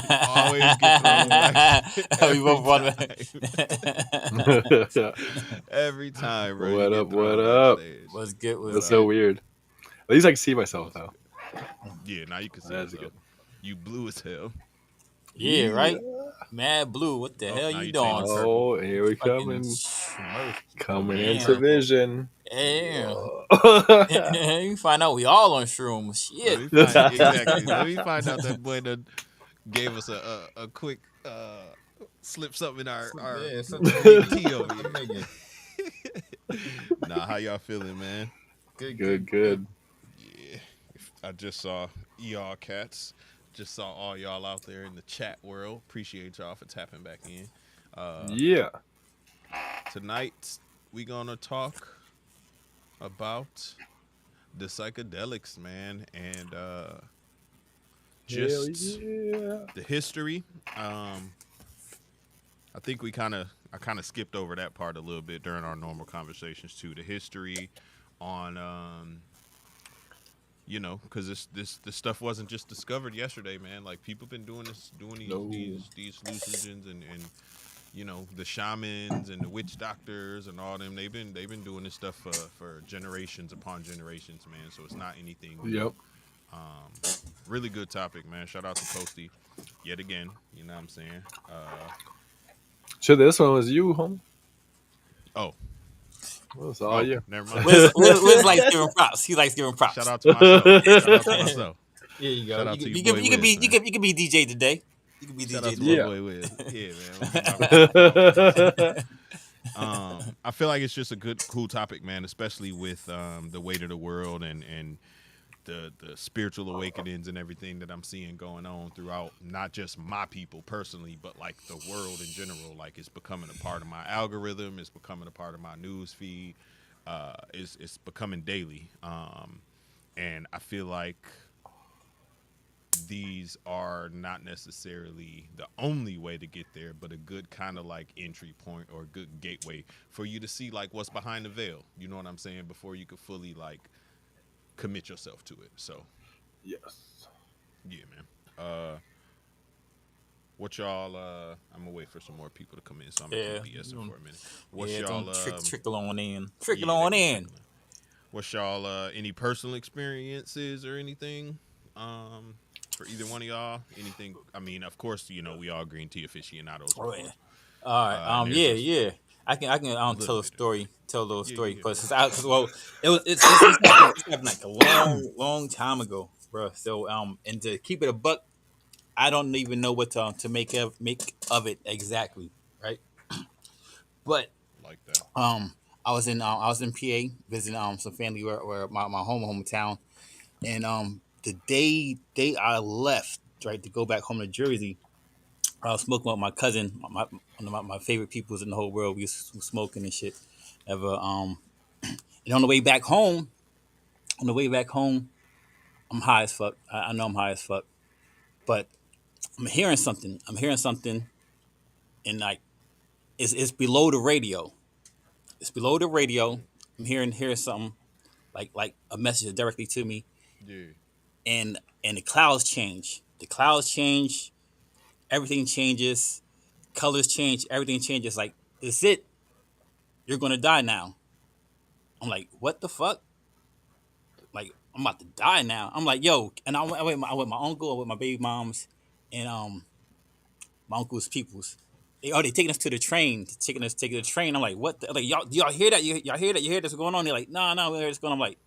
You always get thrown back We every both one. time. Every time, bro, you What up? get What thrown up? backstage. Was good. What Was That's up? so good. weird. At least I can see That myself was now. good. Yeah, now you can see That's yourself. good. You blue as hell. Yeah, Yeah. right. Mad Blue, what the Oh, hell now you you changing doing, sir? purple. Oh, here we Fucking coming. Oh, Coming man, into damn. purple. vision. Damn. Yeah. You find out we all on shrooms. Let Shit. me find exactly. Let me find out that boy that gave us a quick slip something in our Yeah, some big nigga. T over Some here. nigga. Nah, how y'all feeling, man? Good, Good, good, good. good. Yeah, I just saw y'all cats. Just saw all y'all out there in the chat world. Appreciate y'all for tapping back in. Uh, Yeah. Tonight we gonna talk about the psychedelics, man, and Hell just yeah. the history. Um, I think I kind of skipped over that part a little bit during our normal conversations too. The history on because this stuff wasn't just discovered yesterday, man. Like people been doing this, doing No. these hallucinogens and the shamans and the witch doctors and all them. They've been doing this stuff for generations upon generations, man. So it's not anything new. Yep. Um, really good topic, man. Shout out to Posty yet again. You know what I'm saying? Sure, this one was you, homie. Oh, Well, it's all oh, you. never mind. Wiz likes Uh, giving props. He likes giving Shout props. out to myself. Shout out to myself. Here you go. Shout out to your You can boy Wiz, man. you can be DJ today. You can be Shout out DJ to my today. Yeah. boy Wiz. Yeah, man. My fault. My fault. I feel like it's just a good, cool topic, man. Especially with the weight of the world and the spiritual awakenings and everything that I'm seeing going on throughout not just my people personally, but like the world in general. Like it's becoming a part of my algorithm. It's becoming a part of my news feed. It's becoming daily. And I feel like these are not necessarily the only way to get there, but a good kind of like entry point or a good gateway for you to see like what's behind the veil. You know what I'm saying? Before you could fully like commit yourself to it. So Yes. yeah, man. What y'all? I'm gonna wait for some more people to come in, so I'm gonna Yeah. keep BSing for a minute. What's Yeah, don't y'all? trickle on in. Trickle Yeah, they on gonna in. trickle in. What's y'all? Any personal experiences or anything? For either one of y'all, anything? I mean, of course, we all green tea aficionados, of Oh yeah. course. All right. And there's Yeah, a yeah. I can little tell a bit of story. Tell a little yeah, story yeah, because it was it's happened like a long time ago, bro. So and to keep it a buck, I don't even know what to make of it exactly, right? But like that. um, I was in PA visiting some family where my hometown, and the day I left right to go back home to Jersey, I was smoking with my cousin, one of my favorite peoples in the whole world. We was smoking and shit. Ever and on the way back home, I'm high as fuck. I know I'm high as fuck, but I'm hearing something. I'm hearing something, and like it's below the radio. It's below the radio. Mm, I'm hearing something like a message directly to me, yeah, and the clouds change. The clouds change. Everything changes. Colors change. Everything changes. Like it's it. You're gonna die now. I'm like, what the fuck? Like I'm about to die now. I'm like, yo, and I went with my uncle, with my baby moms, and my uncle's peoples. They taking us to the train, taking the train. I'm like, what? Like y'all, do y'all hear that? Y'all hear that? You hear this going on? They're like, nah, nah, we hear this going on. I'm like,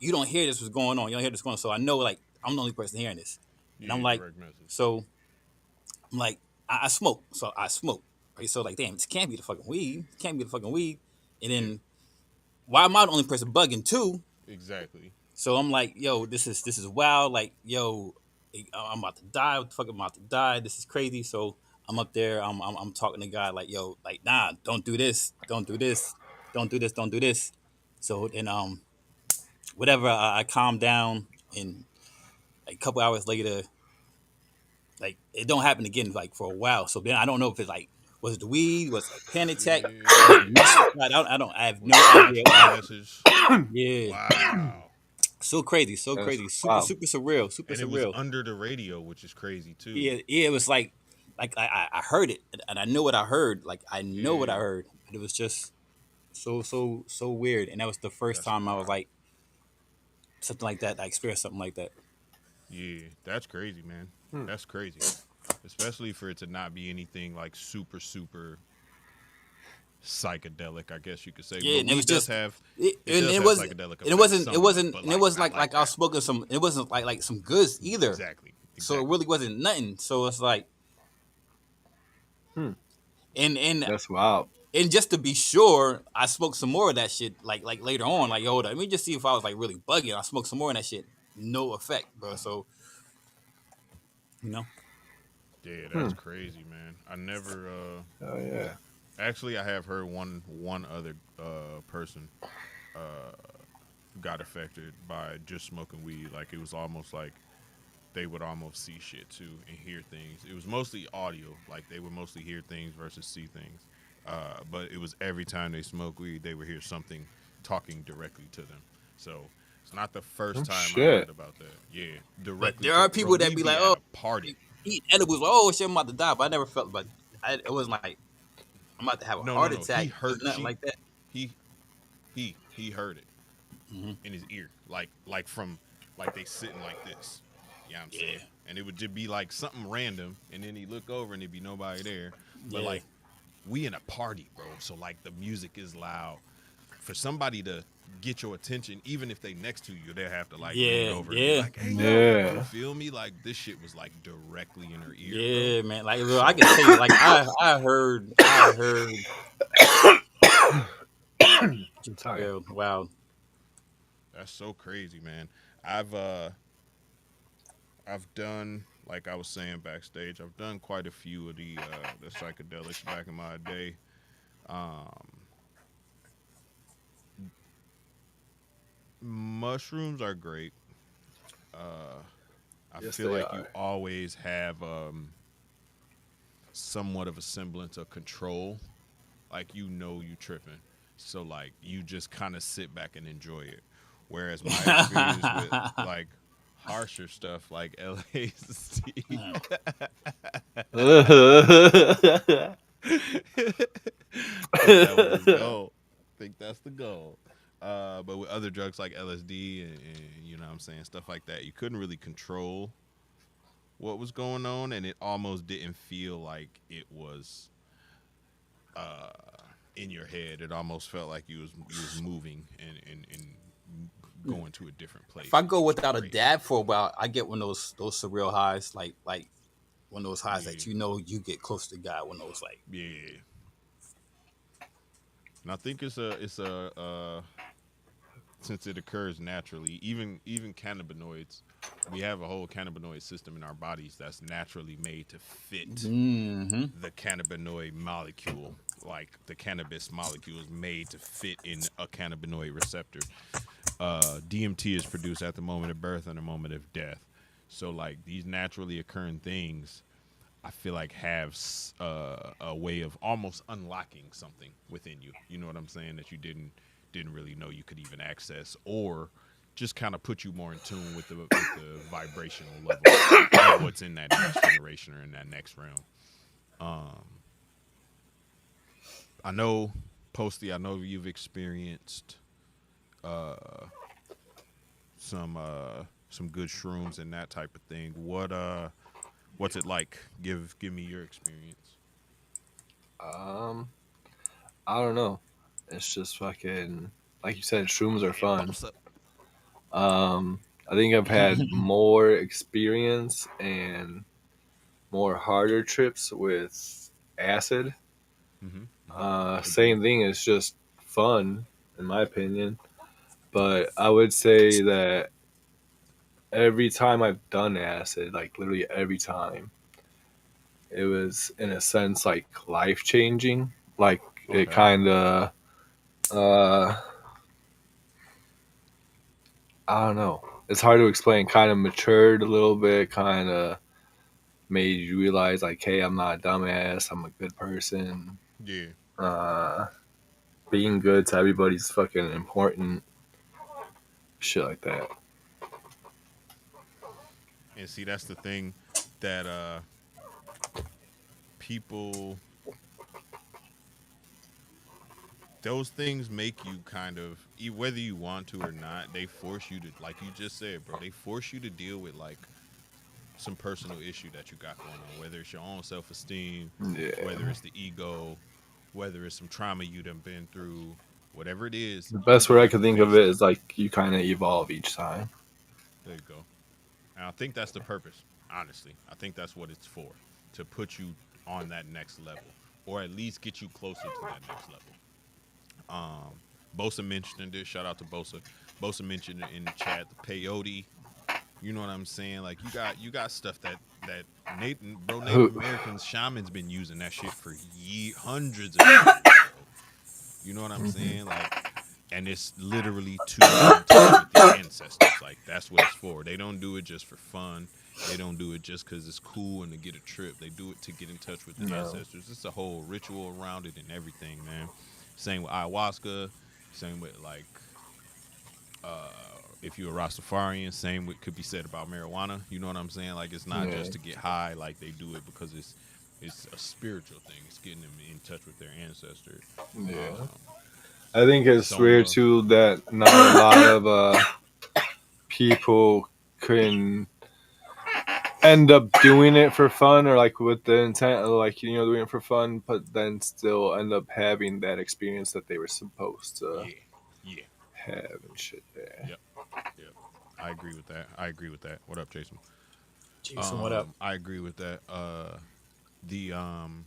you don't hear this was going on. You don't hear this going on. So I know like I'm the only person hearing this, and I'm yeah, like, direct message. so I'm like, I smoke, so I smoke. Right, so like, damn, this can't be the fucking weed. It can't be the fucking weed. And Yeah, then why am I the only person bugging too? exactly. So I'm like, yo, this is wild. Like, yo, I'm about to die. What the fuck? I'm about to die. This is crazy. So I'm up there. I'm talking to God like, yo, like, nah, don't do this. Don't do this. Don't do this. Don't do this. So then whatever. I calmed down, and like a couple hours later, like it don't happen again. Like for a while. So then I don't know if it's like was it the weed? Was it a panic attack? Was it Yeah. a message? I don't. I have Was no it an idea actual what happened. message? Yeah. Wow. so And crazy, super Wow. super surreal, super and it was surreal. under the radio, which is crazy too. Yeah, yeah, it was like I heard it and I know what I heard. Like I know what I Yeah, heard, but it was just so weird. And that was the first that's time I was wild. like something like that. I experienced something like that. Yeah, that's crazy, man. Hmm. That's crazy, especially for it to not be anything like super super psychedelic, I guess you could say. Yeah, But and it was weed does just have it, it and does it have was psychedelic and it effects wasn't it somewhat, wasn't but and it wasn't not like like I was that. smoking some. It wasn't like some goods either. Exactly, So it exactly. really wasn't nothing. So it's like Hmm. and and That's wild. and just to be sure, I smoked some more of that shit. Like later on, like hold on, let me just see if I was like really bugging. I smoked some more of that shit. No effect, bro. So you know, Yeah, Hmm. that's crazy, man. I never Oh yeah. actually I have heard one other person got affected by just smoking weed. Like it was almost like they would almost see shit too and hear things. It was mostly audio, like they would mostly hear things versus see things. But it was every time they smoke weed, they would hear something talking directly to them. So it's not the first Oh time I heard shit. about that. Yeah, but directly there to are them. Bro, people that we'd be like, be at oh, a party. eat edibles. Oh shit, I'm about to die. But I never felt, but it wasn't like I'm about to have a No, no, heart no. attack. He It was heard nothing like that. he he heard it Hmm. in his ear, like from like they sitting like this. Yeah, I'm Yeah, saying, and it would just be like something random, and then he look over and there'd be nobody there. But yeah, like we in a party, bro, so like the music is loud. For somebody to get your attention, even if they next to you, they have to like lean yeah, over and be yeah, like, "Hey, yo," you Yeah. feel me? Like this shit was like directly in her ear, bro. yeah, man. Like bro, I So can tell you, like I heard. Sorry. Yeah, wow. that's so crazy, man. I've uh I've done, like I was saying backstage, I've done quite a few of the psychedelics back in my day. Um, Mushrooms are great. Uh, I Yes, feel they like you are. always have somewhat of a semblance of control. Like you know you tripping, so like you just kind of sit back and enjoy it. Whereas my experience with like harsher stuff like LAC, think that was his goal. Think that's the goal. But with other drugs like LSD and you know what I'm saying, stuff like that, you couldn't really control what was going on, and it almost didn't feel like it was uh, in your head. It almost felt like you was moving and going to a different If place, I which go was without a great. dab for a while, I get one of those surreal highs, like one of those highs Yeah, that you know you get close to God. One of those like, yeah. And I think it's a since it occurs naturally, even cannabinoids, we have a whole cannabinoid system in our bodies that's naturally made to fit mm-hmm. the cannabinoid molecule. Like the cannabis molecule is made to fit in a cannabinoid receptor. DMT is produced at the moment of birth and the moment of death. So like these naturally occurring things, I feel like have a way of almost unlocking something within you. You know what I'm saying? That you didn't really know you could even access, or just kind of put you more in tune with the vibrational level of what's in that next generation or in that next realm. Um, I know, Posty. I know you've experienced uh, some good shrooms and that type of thing. What's it like? Give me your experience. Um, I don't know. It's just fucking like you said. Shrooms are It fun. bumps up. I think I've had more experience and more harder trips with acid. Agreed. Same thing. It's just fun, in my opinion. But I would say that every time I've done acid, like literally every time, it was in a sense like life changing. Like it Okay. kind of, uh, I don't know. It's hard to explain. Kind of matured a little bit. Kind of made you realize like, hey, I'm not a dumbass. I'm a good person. Yeah. Uh, Being good to everybody's fucking important. Shit like that. And see, that's the thing that people, those things make you kind of, whether you want to or not, they force you to, like you just said, bro, they force you to deal with like some personal issue that you got going on, whether it's your own self esteem, whether Yeah. it's the ego, whether it's some trauma you done been through, whatever it is, The you best way just I have to could think of face it that. is like you kind of evolve each time. There you go. And I think that's the purpose, honestly. I think that's what it's for, to put you on that next level, or at least get you closer to that next level. Bosa mentioned this. Shout out to Bosa. Bosa mentioned it in the chat. The peyote. You know what I'm saying? Like you got stuff that Native Who Americans shamans been using that shit for hundreds of years, bro. You know what I'm saying? Like, and it's literally to get in touch with the ancestors. Like that's what it's for. They don't do it just for fun. They don't do it just because it's cool and to get a trip. They do it to get in touch with the no? ancestors. It's a whole ritual around it and everything, man. Same with ayahuasca. Same with like if you're a Rastafarian, same what could be said about marijuana. You know what I'm saying? Like it's not Yeah, just to get high. Like they do it because it's a spiritual thing. It's getting them in touch with their ancestor. yeah. Um, I think it's weird Soma. too that not a lot of people can end up doing it for fun or like with the intent of like doing it for fun, but then still end up having that experience that they were supposed to Yeah, yeah, have and shit. There. yep, yep. I agree with that. I agree with that. What up, Jason? Jason, what up? I agree with that. The um,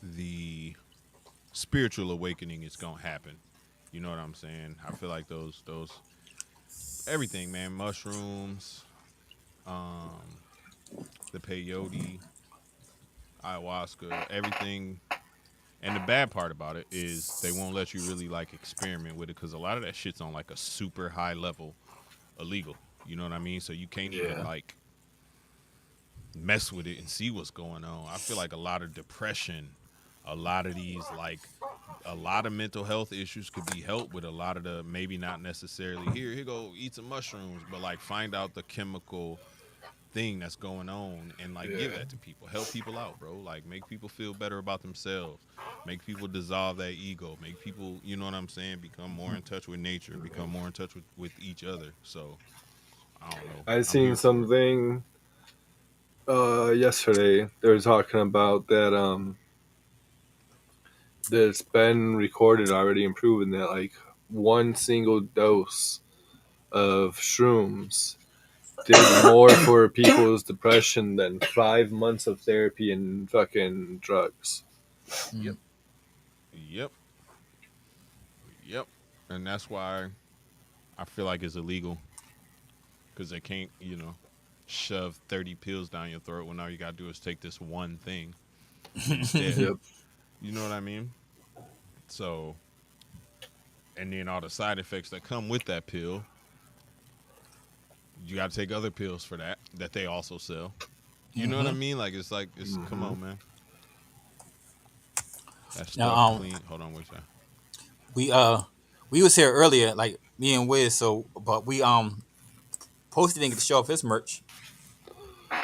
the spiritual awakening is gonna happen. You know what I'm saying? I feel like those everything, man. Mushrooms, um, the peyote, ayahuasca, everything. And the bad part about it is they won't let you really like experiment with it because a lot of that shit's on like a super high level illegal. You know what I mean? So you can't even Yeah, like mess with it and see what's going on. I feel like a lot of depression, a lot of these like a lot of mental health issues could be helped with a lot of the maybe not necessarily here go eat some mushrooms, but like find out the chemical thing that's going on and like give yeah, that to people, help people out, bro. Like make people feel better about themselves, make people dissolve that ego, make people, you know what I'm saying, become more in touch with nature, become more in touch with each other. So I don't know, I I'm seen here for it. something yesterday. They were talking about that that's been recorded already and proven that like one single dose of shrooms did more for people's depression than 5 months of therapy and fucking drugs. Yep, Mm. yep, yep. And that's why I feel like it's illegal because they can't, shove 30 pills down your throat when all you gotta do is take this one thing instead. Yep. You know what I mean? So, and then all the side effects that come with that pill, you gotta take other pills for that they also sell. You know what I Hmm. mean? Like it's come Hmm. on, man. That Now, stuff clean. Hold on, wait a second. we we was here earlier, like me and Wiz. So, but we posted didn't get to show off his merch.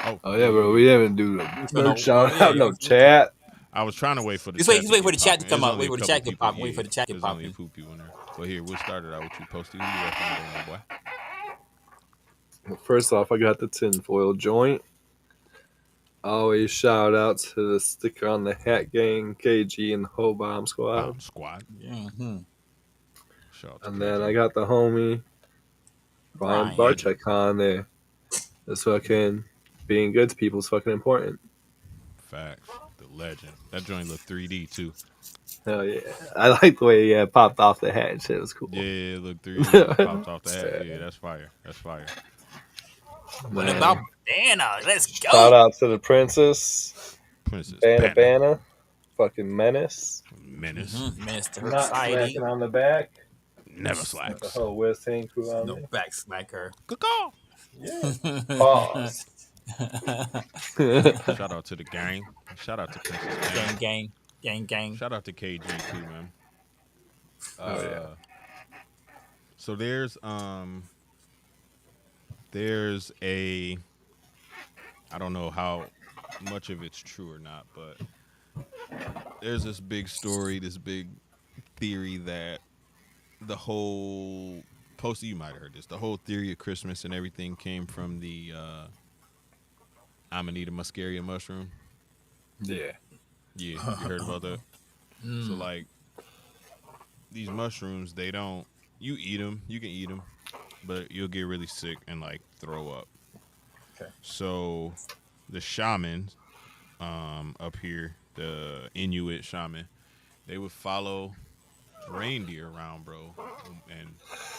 Oh Oh yeah, yeah, yeah, bro. yeah. We didn't do We the was merch gonna, shout yeah, out, no chat. I was trying to wait for the Just wait, chat just to wait for get the chat to popping. come There's up. only Wait a for the couple chat to get people. popping. Yeah, Wait for yeah. the chat to get There's only a popping. few people in there. But here, we'll start it out with you posted. Who you recommending, my boy? First off, I got the tinfoil joint. Always shout out to the sticker on the hat gang, KG, and the whole bomb squad. Bomb Squad. Yeah. Hmm. Shout out to And then I KG. got the homie Brian Brian. Barchek on there. That's fucking being good to people is fucking important. Facts. The legend. That joint looked 3D too. Hell yeah. I like the way he popped off the hat and shit. It was cool. Yeah, it looked 3D when it popped off the hat. Yeah, that's fire. That's fire. What Man. about Banner? Let's Shout go. out to the princess. Princess Bana Banner. Bana. Fucking menace. Menace. Mm-hmm. Menace to her Not society. smacking on the back. Never Got the slacks. whole West Hand crew on No there. back smacker. Caw. Yeah. Pause. Shout out to the gang. Shout out to Princess Gang, Banner. gang, gang, gang. Shout out to KG too, man. Oh yeah. Uh, so there's there's a I don't know how much of it's true or not, but there's this big story, this big theory that the whole Posty, you might have heard this. The whole theory of Christmas and everything came from the Amanita muscaria mushroom. Yeah. Yeah, you heard about that? So like these mushrooms, they don't. You eat them, you can eat them, but you'll get really sick and like throw up. Okay. So the shamans up here, the Inuit shaman, they would follow reindeer around, bro. And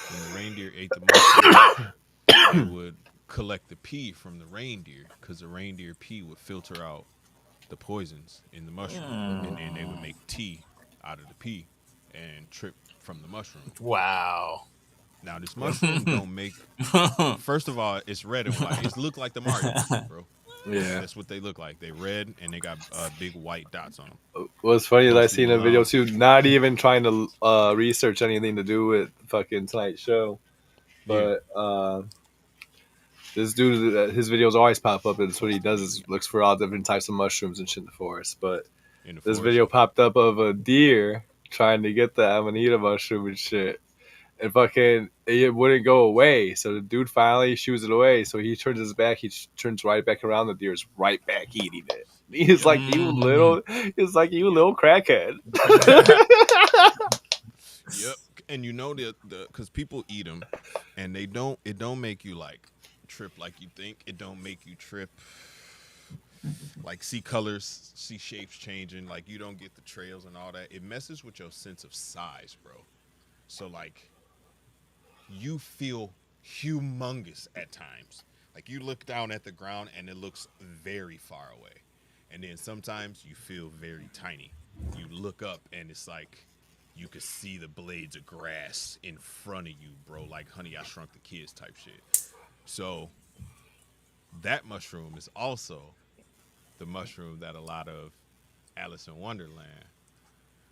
when the reindeer ate the mushroom, they would collect the pee from the reindeer because the reindeer pee would filter out the poisons in the mushroom, and then they would make tea out of the pee and trip from the mushroom. Wow. Now this mushroom don't make. First of all, it's red and white. It's look like the Mario mushrooms, bro. Yeah. That's what they look like. They red and they got big white dots on them. What's funny is I Most seen people a video too, not even trying to research anything to do with fucking tonight's show, Yeah, but this dude, his videos always pop up, and that's what he does is looks for all different types of mushrooms and shit in the forest. But in the this forest. video popped up of a deer trying to get the amanita mushroom and shit, and fucking it wouldn't go away. So the dude finally shoos it away. So he turns his back. He turns right back around. The deer's right back eating it. He's like, you little. He's like, you little crackhead. Yep. And you know the because people eat them, and they don't. It don't make you like trip like you think. It don't make you trip. Like see colors, see shapes changing. Like you don't get the trails and all that. It messes with your sense of size, bro. So like you feel humongous at times. Like you look down at the ground and it looks very far away. And then sometimes you feel very tiny. You look up and it's like you could see the blades of grass in front of you, bro. Like Honey, I Shrunk the Kids type shit. So that mushroom is also the mushroom that a lot of Alice in Wonderland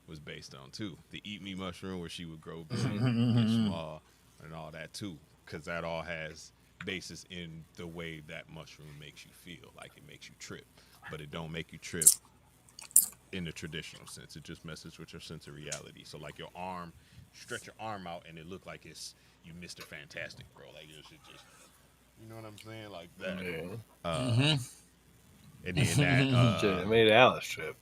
was based on too. The Eat Me mushroom, where she would grow big, get small, and all that too, because that all has basis in the way that mushroom makes you feel. Like it makes you trip, but it don't make you trip in the traditional sense. It just messes with your sense of reality. So like your arm, stretch your arm out, and it look like it's you Mr. Fantastic, bro. Like it just, you know what I'm saying, like that. And then that, Shit, it made Alice trip.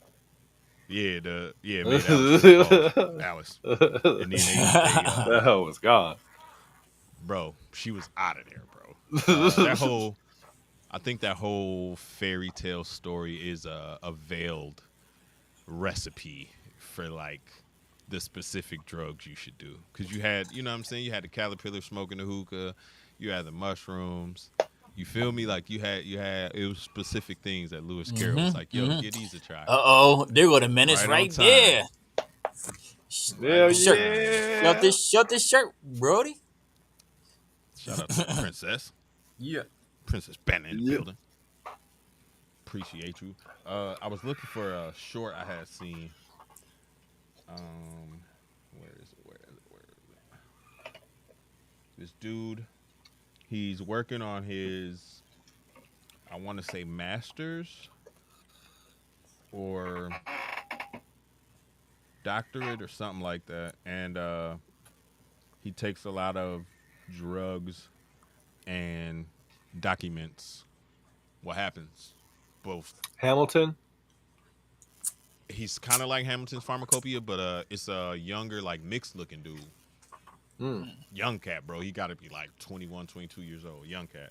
yeah, it made Alice trip. Oh, Alice. And then they That hell was gone. bro, she was out of there, bro. I think that whole fairy tale story is a veiled recipe for like the specific drugs you should do. Because you had, you know what I'm saying, you had the caterpillar smoking the hookah, you had the mushrooms. You feel me? Like you had it was specific things that Lewis Carroll was like, yo, give these a try. There go the menace Right on right time. there. Hell Shirt. yeah. Shut this shirt, Brody. Shout out to the princess. Yeah. Princess Bannon in the Yep. building. Appreciate you. I was looking for a short I had seen. Where is it? This dude, he's working on his, I want to say master's or doctorate or something like that, and he takes a lot of drugs and documents what happens. Both. Hamilton. He's kind of like Hamilton's Pharmacopoeia, but it's a younger, like mixed looking dude. Young cat, bro. He got to be like 21, 22 years old. Young cat.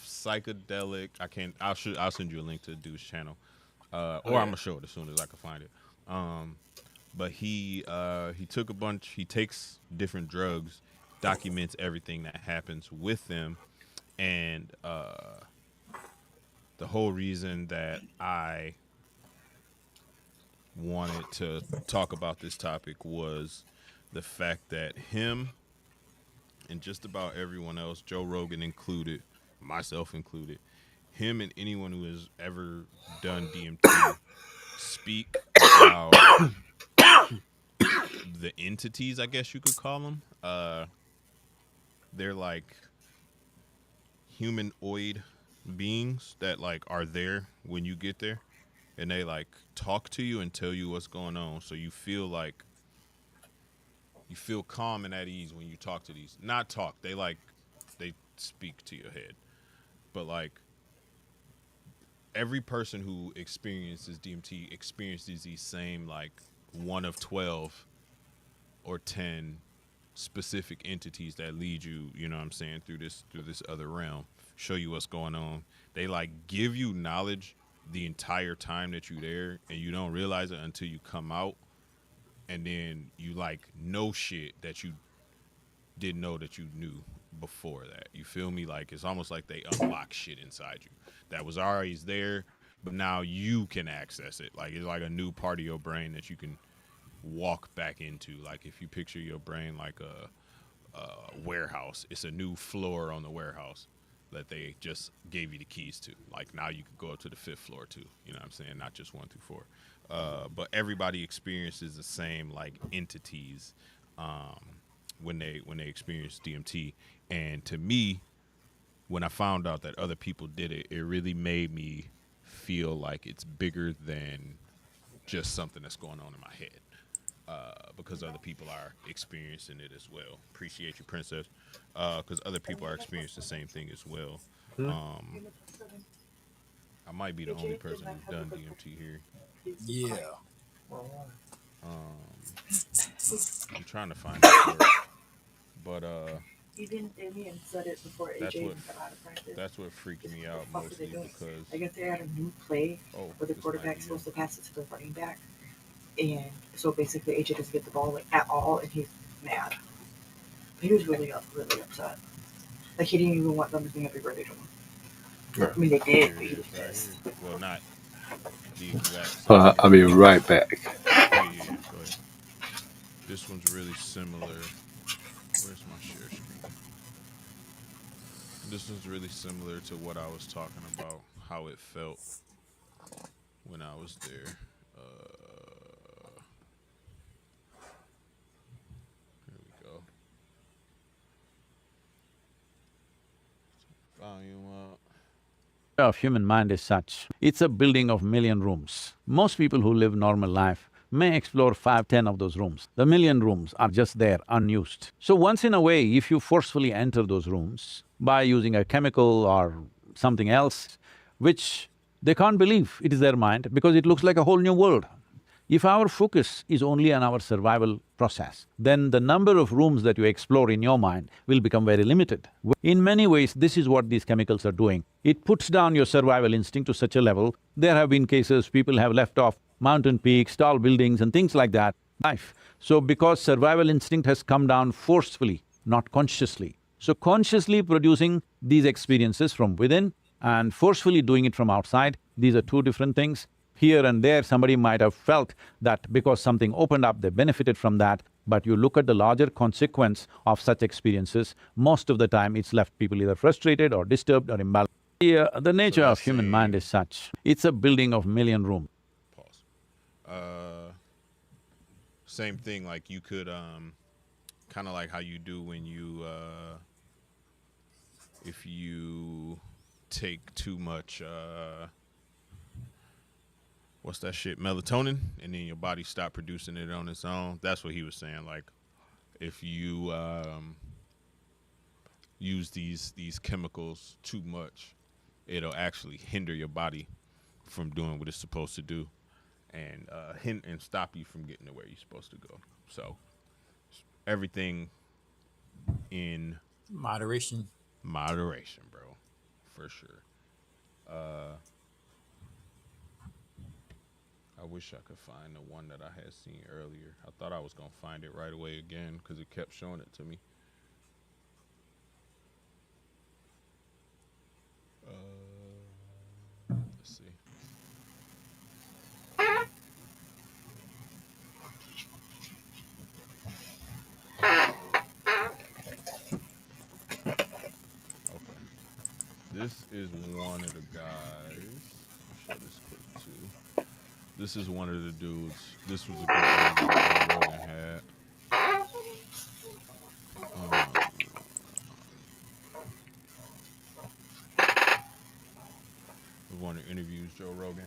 Psychedelic. I can't. I'll send you a link to the dude's channel, or I'm gonna show it as soon as I can find it. But he took a bunch. He takes different drugs, documents everything that happens with them, and the whole reason that I wanted to talk about this topic was the fact that him and just about everyone else, Joe Rogan included, myself included, him and anyone who has ever done DMT speak about the entities, I guess you could call them. They're like humanoid beings that like are there when you get there, and they like talk to you and tell you what's going on, so you feel like you feel calm and at ease when you talk to these. Not talk, they like they speak to your head, but like every person who experiences DMT experiences these same like one of 12 or 10 specific entities that lead you, you know what I'm saying, through this other realm, show you what's going on. They like give you knowledge the entire time that you're there, and you don't realize it until you come out, and then you like know shit that you didn't know that you knew before that. You feel me? Like it's almost like they unlock shit inside you that was already there, but now you can access it. Like it's like a new part of your brain that you can walk back into. Like if you picture your brain like a warehouse, it's a new floor on the warehouse that they just gave you the keys to. Like now you could go up to the fifth floor too. You know what I'm saying? Not just 1 through 4. But everybody experiences the same like entities when they experience DMT. And to me, when I found out that other people did it, it really made me feel like it's bigger than just something that's going on in my head. Because other people are experiencing it as well. Appreciate you, Princess. Because other people are experiencing the same thing as well. Um, I might be the only person who's done DMT here. Yeah. Um, I'm trying to find it for it, but Even Damien said it before that's AJ what even got out of practice. that's what freaked Just me what out the fuck are they mostly doing? because I guess they had a new play oh, where the this might quarterback's be supposed it. to pass it to the running back, and so basically AJ doesn't get the ball like at all, and he's mad. He was really upset. Like he didn't even want them to sing happy birthday to him. Yeah. I mean they Here did, but it he was is, right pissed. here. Well, not the exact same. I'll be right back. Yeah, yeah, yeah. Go ahead. This one's really similar. Where's my share screen? This one's really similar to what I was talking about, how it felt when I was there. Here we go. Volume up. Of human mind is such. It's a building of million rooms. Most people who live normal life may explore 5, 10 of those rooms. The million rooms are just there, unused. So once in a way, if you forcefully enter those rooms by using a chemical or something else, which they can't believe it is their mind because it looks like a whole new world. If our focus is only on our survival process, then the number of rooms that you explore in your mind will become very limited. In many ways, this is what these chemicals are doing. It puts down your survival instinct to such a level. There have been cases people have left off mountain peaks, tall buildings and things like that, life. So because survival instinct has come down forcefully, not consciously. So consciously producing these experiences from within and forcefully doing it from outside, these are two different things. Here and there, somebody might have felt that because something opened up, they benefited from that, but you look at the larger consequence of such experiences, most of the time it's left people either frustrated or disturbed or imbalanced. Yeah, the So nature of that's human mind a is such. It's a building of million rooms. pause. Same thing. Like you could kind of like how you do when you if you take too much what's that shit, melatonin, and then your body stop producing it on its own. That's what he was saying. Like if you use these chemicals too much, it'll actually hinder your body from doing what it's supposed to do, and and stop you from getting to where you're supposed to go. So everything in Moderation. moderation, bro, for sure. Uh, I wish I could find the one that I had seen earlier. I thought I was gonna find it right away again because it kept showing it to me. Let's see. Okay, this is one of the guys. I'll show this quick too. This is one of the dudes. This was a good interview Joe Rogan had. Um,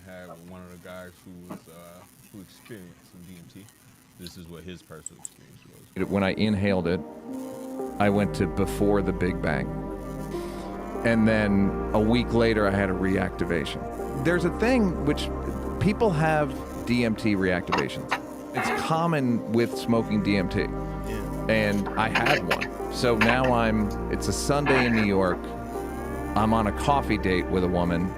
had with one of the guys who experienced some DMT. This is what his personal experience was. When I inhaled it, I went to before the Big Bang. And then a week later, I had a reactivation. There's a thing which people have DMT reactivations. It's common with smoking DMT. Yeah. And I had one. So now it's a Sunday in New York. I'm on a coffee date with a woman.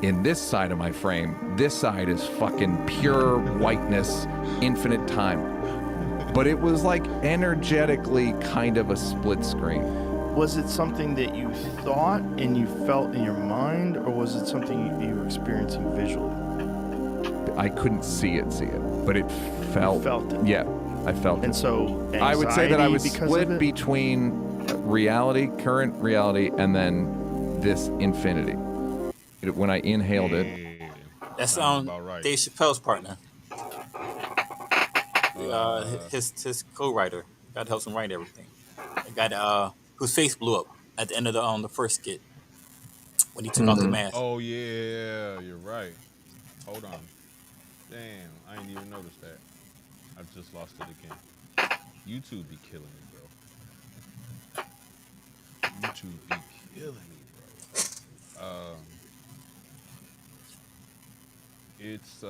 In this side of my frame, this side is fucking pure whiteness, infinite time. But it was like energetically kind of a split screen. Was it something that you thought and you felt in your mind, or was it something you were experiencing visually? I couldn't see it, but it felt. You felt it. Yeah, I felt it. And so, I would say that I was because split between reality, current reality, and then this infinity. When I inhaled it. That's right. Dave Chappelle's partner. His co-writer. God helps him write everything. The guy whose face blew up at the end of the first skit when he took off the mask. Oh yeah, you're right. Hold on. Damn, I didn't even notice that. I just lost it again. YouTube be killing me, bro. YouTube be killing me, bro. It's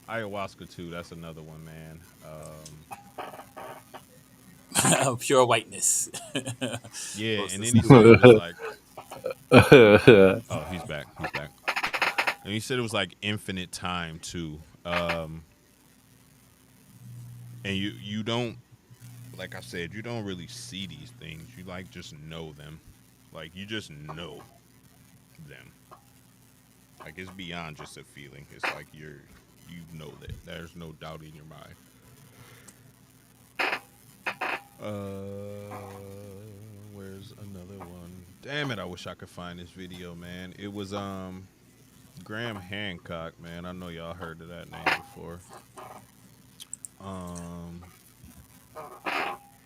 ayahuasca too. That's another one, man. Pure whiteness. Yeah, and then he said it was like, oh, he's back. And he said it was like infinite time too. And you don't, like I said, you don't really see these things. You like just know them. Like you just know them. Like it's beyond just a feeling. It's like you know that. There's no doubt in your mind. Where's another one? Damn it, I wish I could find this video, man. It was Graham Hancock, man. I know y'all heard of that name before.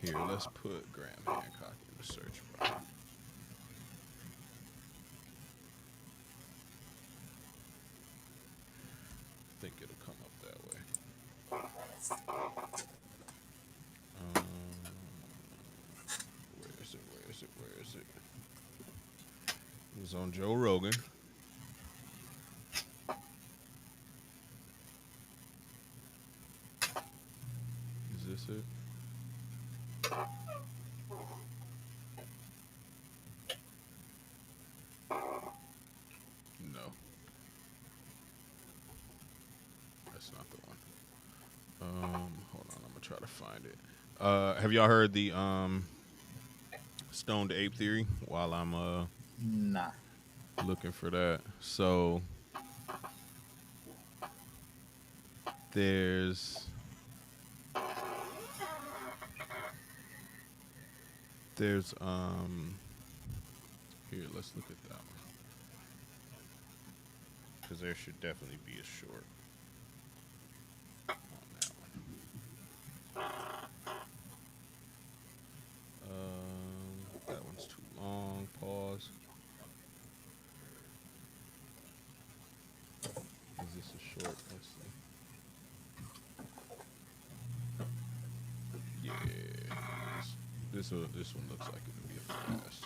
Here, let's put Graham Hancock in the search bar. I think it'll come up that way. Where is it? It was on Joe Rogan. Is this it? No. That's not the one. Hold on, I'm gonna try to find it. Have y'all heard the stoned ape theory? While I'm Nah. looking for that, so there's here, let's look at that one, because there should definitely be a short on that one. That one's too long. Pause. Is this a short? Let's see. Yeah. This one looks like it'll be a fast.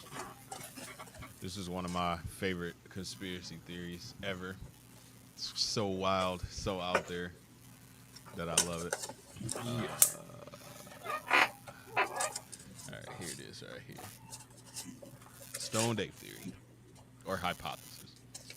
This is one of my favorite conspiracy theories ever. It's so wild, so out there that I love it. All right, here it is, right here. Stoned ape theory, or hypothesis.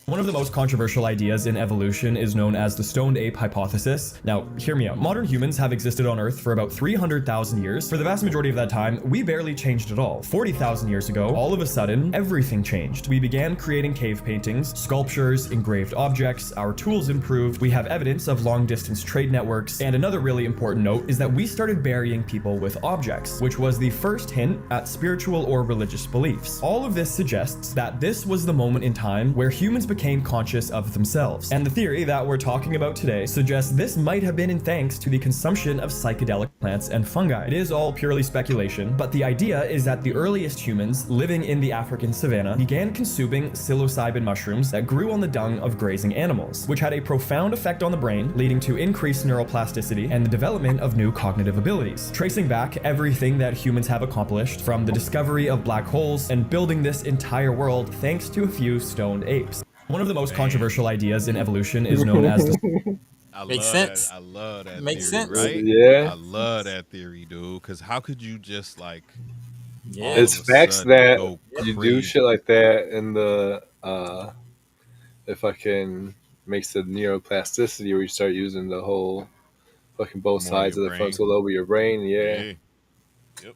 One of the most controversial ideas in evolution is known as the stoned ape hypothesis. Now, hear me out. Modern humans have existed on Earth for about 300,000 years. For the vast majority of that time, we barely changed at all. 40,000 years ago, all of a sudden, everything changed. We began creating cave paintings, sculptures, engraved objects, our tools improved, we have evidence of long-distance trade networks, and another really important note is that we started burying people with objects, which was the first hint at spiritual or religious beliefs. All of this suggests that this was the moment in time where humans became became conscious of themselves. And the theory that we're talking about today suggests this might have been in thanks to the consumption of psychedelic plants and fungi. It is all purely speculation, but the idea is that the earliest humans living in the African savanna began consuming psilocybin mushrooms that grew on the dung of grazing animals, which had a profound effect on the brain, leading to increased neuroplasticity and the development of new cognitive abilities. Tracing back everything that humans have accomplished, from the discovery of black holes and building this entire world thanks to a few stoned apes. One of the most controversial ideas in evolution is known as the Makes sense. I love that Makes theory, sense. right? Yeah. I love that theory, dude. Because how could you just like Yeah. all It's of a facts sudden that go you do crazy? shit like that in the it fucking makes the neuroplasticity where you start using the whole fucking both More of sides your of the brain. frontal lobe of your brain. Yeah. Yep.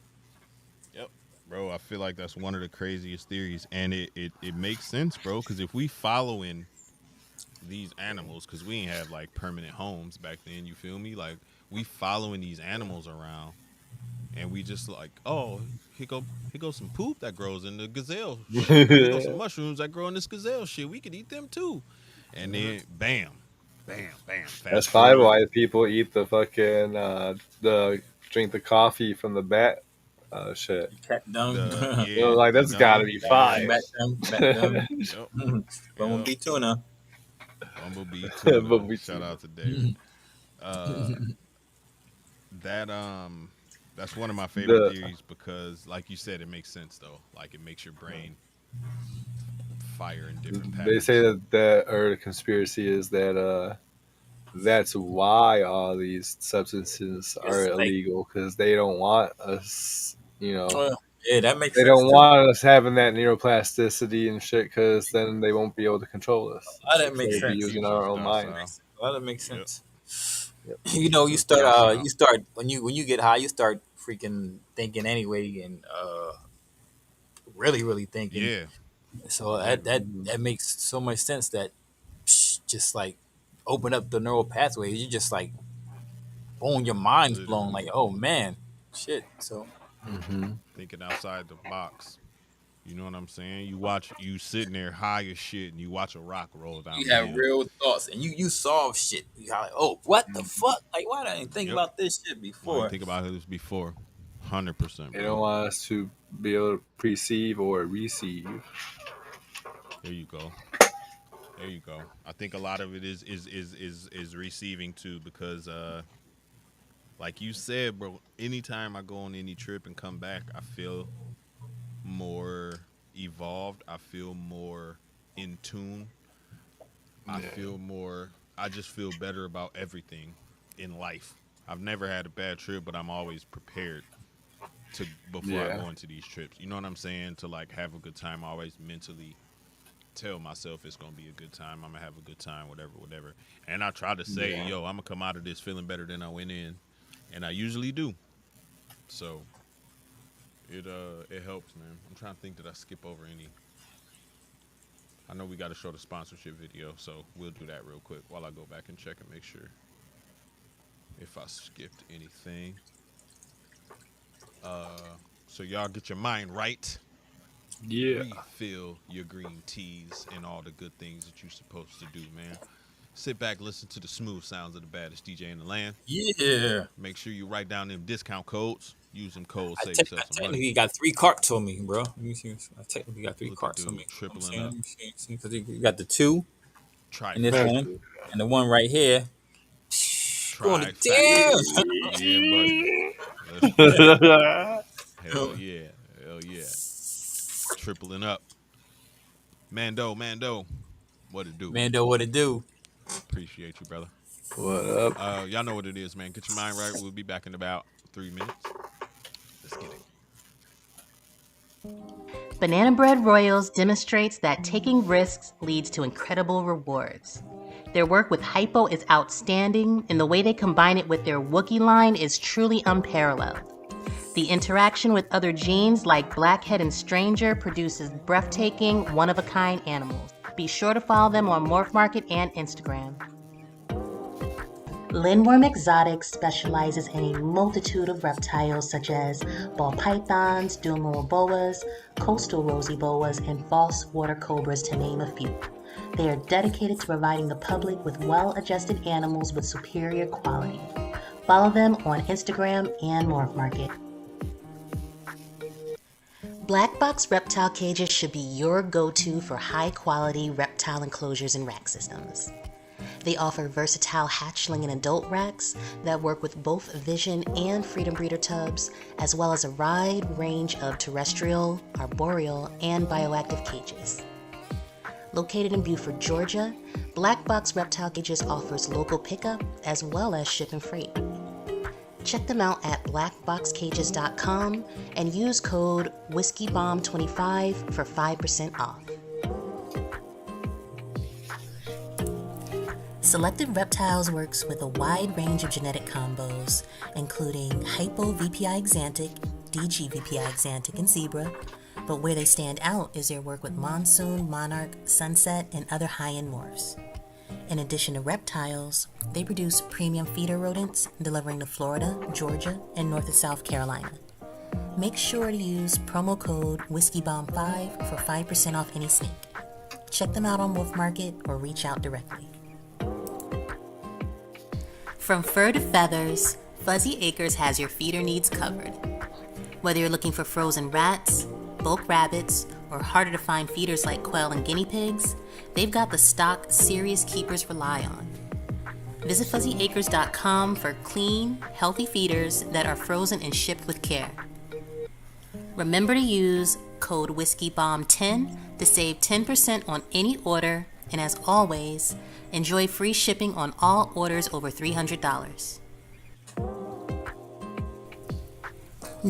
Yep. Bro, I feel like that's one of the craziest theories, and it makes sense, bro. Because if we following these animals, because we ain't have like permanent homes back then, you feel me? Like we following these animals around, and we just like, oh, here go some poop that grows in the gazelle shit. Here go some mushrooms that grow in this gazelle shit. We could eat them too. And then bam, bam, bam. That's Fast probably forward. why people eat the fucking the drink the coffee from the bat shit. Cat dung. The, You know, like that's gotta be fire. Bat dung. Yep. Bumblebee tuna. Bumblebee tuna. Bumblebee Shout tuna. out to David. That that's one of my favorite theories because, like you said, it makes sense though. Like it makes your brain fire in different patterns. They say that or the conspiracy is that that's why all these substances are It's like- illegal because they don't want us, you know. Well, yeah, that makes They sense. don't too. want us having that neuroplasticity and shit because then they won't be able to control us. Oh, that makes They'll be sense. using our own mind. Well, that makes sense. Yep. You know, you So start. docile. You start when you get high. You start freaking thinking anyway, and really thinking. Yeah. So that makes so much sense that just like open up the neural pathways. You just like, boom, your mind's blown. Like, oh man, shit. So Mm-hmm. Thinking outside the box. You know what I'm saying? You sitting there high as shit and you watch a rock roll down. you the have hill. real thoughts, and you solve shit. You like, oh, what the fuck? Like, why didn't I think Yep. about this shit Well, before? I think about this before. 100%. They don't want us to be able to perceive or receive. There you go. There you go. I think a lot of it is receiving too because like you said, bro, anytime I go on any trip and come back, I feel more evolved. I feel more in tune. I just feel better about everything in life. I've never had a bad trip, but I'm always prepared before I go into these trips. You know what I'm saying? To like have a good time. I always mentally tell myself it's gonna be a good time. I'm gonna have a good time, whatever. And I try to say, yo, I'm gonna come out of this feeling better than I went in, and I usually do. So it helps, man. I'm trying to think, did I skip over any? I know we got to show the sponsorship video, so we'll do that real quick while I go back and check and make sure if I skipped anything. So y'all get your mind right. Yeah. Refill your green teas and all the good things that you're supposed to do, man. Sit back, listen to the smooth sounds of the baddest DJ in the land. Yeah. Make sure you write down them discount codes. Use them codes, I save yourself some money. technically got 3 carts on me, bro. Let me see. I technically got 3 Look at carts on dude, me. tripling up. Because you got the 2 in this Trifecta. one, and the one right here. Going to Trifecta. damn. Yeah, buddy. Hell yeah. Hell yeah. Tripling up. Mando. What it do? Mando, what it do? Appreciate you, brother. What up? Y'all know what it is, man. Get your mind right. We'll be back in about 3 minutes. Let's get it. Banana Bread Royals demonstrates that taking risks leads to incredible rewards. Their work with Hypo is outstanding, and the way they combine it with their Wookiee line is truly unparalleled. The interaction with other genes like Blackhead and Stranger produces breathtaking, one-of-a-kind animals. Be sure to follow them on Morph Market and Instagram. Lindworm Exotics specializes in a multitude of reptiles such as ball pythons, dual boas, coastal rosy boas, and false water cobras, to name a few. They are dedicated to providing the public with well-adjusted animals with superior quality. Follow them on Instagram and Morph Market. Black box reptile cages should be your go-to for high-quality reptile enclosures and rack systems. They offer versatile hatchling and adult racks that work with both Vision and Freedom Breeder tubs, as well as a wide range of terrestrial, arboreal, and bioactive cages. Located in Beaufort, Georgia, Black Box Reptile Cages offers local pickup as well as ship and freight. Check them out at blackboxcages.com and use code WhiskeyBomb25 for 5% off. Selected Reptiles works with a wide range of genetic combos, including Hypo VPI Xanthic, DG VPI Xanthic, and Zebra, but where they stand out is their work with Monsoon, Monarch, Sunset, and other high-end morphs. In addition to reptiles, they produce premium feeder rodents, delivering to Florida, Georgia, and North and South Carolina. Make sure to use promo code WhiskeyBomb5 for 5% off any snake. Check them out on Wolf Market or reach out directly. From fur to feathers, Fuzzy Acres has your feeder needs covered. Whether you're looking for frozen rats, bulk rabbits, or harder to find feeders like quail and guinea pigs, they've got the stock serious keepers rely on. Visit fuzzyacres.com for clean, healthy feeders that are frozen and shipped with care. Remember to use code WhiskeyBomb10 to save 10% on any order, and as always, enjoy free shipping on all orders over $300.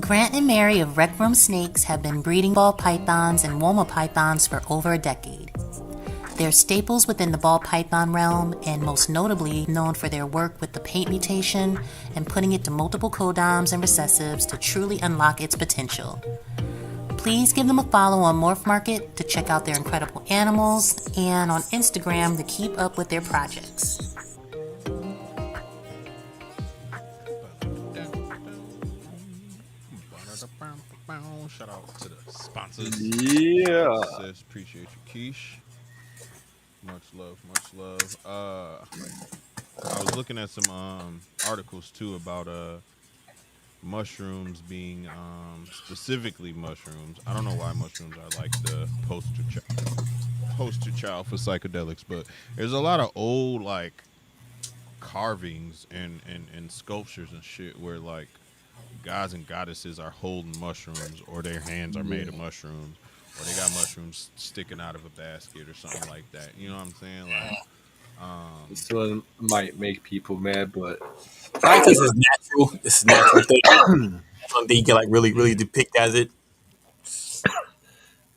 Grant and Mary of Rec Room Snakes have been breeding ball pythons and Woma pythons for over a decade. They're staples within the ball python realm, and most notably known for their work with the paint mutation and putting it to multiple codoms and recessives to truly unlock its potential. Please give them a follow on Morph Market to check out their incredible animals, and on Instagram to keep up with their projects. Shout out to the sponsors. Yeah. Says, appreciate you, Keish. Much love, much love. I was looking at some articles too about mushrooms being specifically mushrooms. I don't know why mushrooms are like the poster child for psychedelics, but there's a lot of old like carvings and sculptures and shit where like gods and goddesses are holding mushrooms, or their hands are made of mushrooms, or they got mushrooms sticking out of a basket or something like that. You know what I'm saying? Like, This one might make people mad, but I think this is natural. This is natural thing. Something you can like really depict as it.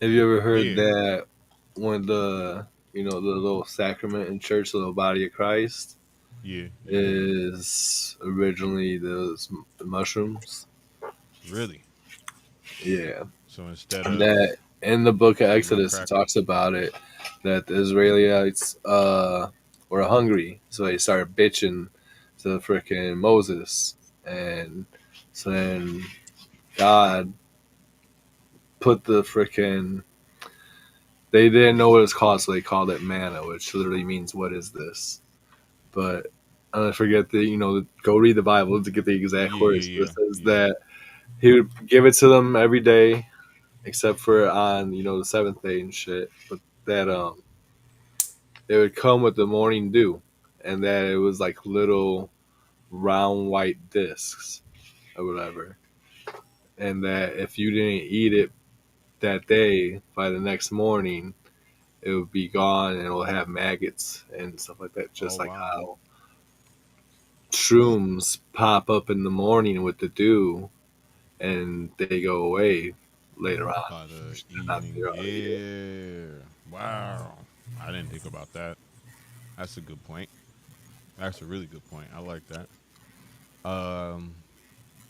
have you ever heard Yeah. that when the the little sacrament in church, the little body of Christ, yeah, is originally those mushrooms? really. Yeah. So instead And of that in the book of Exodus, it cracker. talks about it, that the Israelites were hungry, so they started bitching to frickin' Moses, and so then God put the frickin' they didn't know what it's called, so they called it manna, which literally means "what is this?" But I forget go read the Bible to get the exact words. But it says that he would give it to them every day, except for on the seventh day and shit. But that it would come with the morning dew, and that it was like little round white discs or whatever, and that if you didn't eat it that day, by the next morning it would be gone and it will have maggots and stuff like that, just like how shrooms pop up in the morning with the dew and they go away later on. by the evening. Yeah. Wow. I didn't think about that. That's a good point. That's a really good point. I like that. And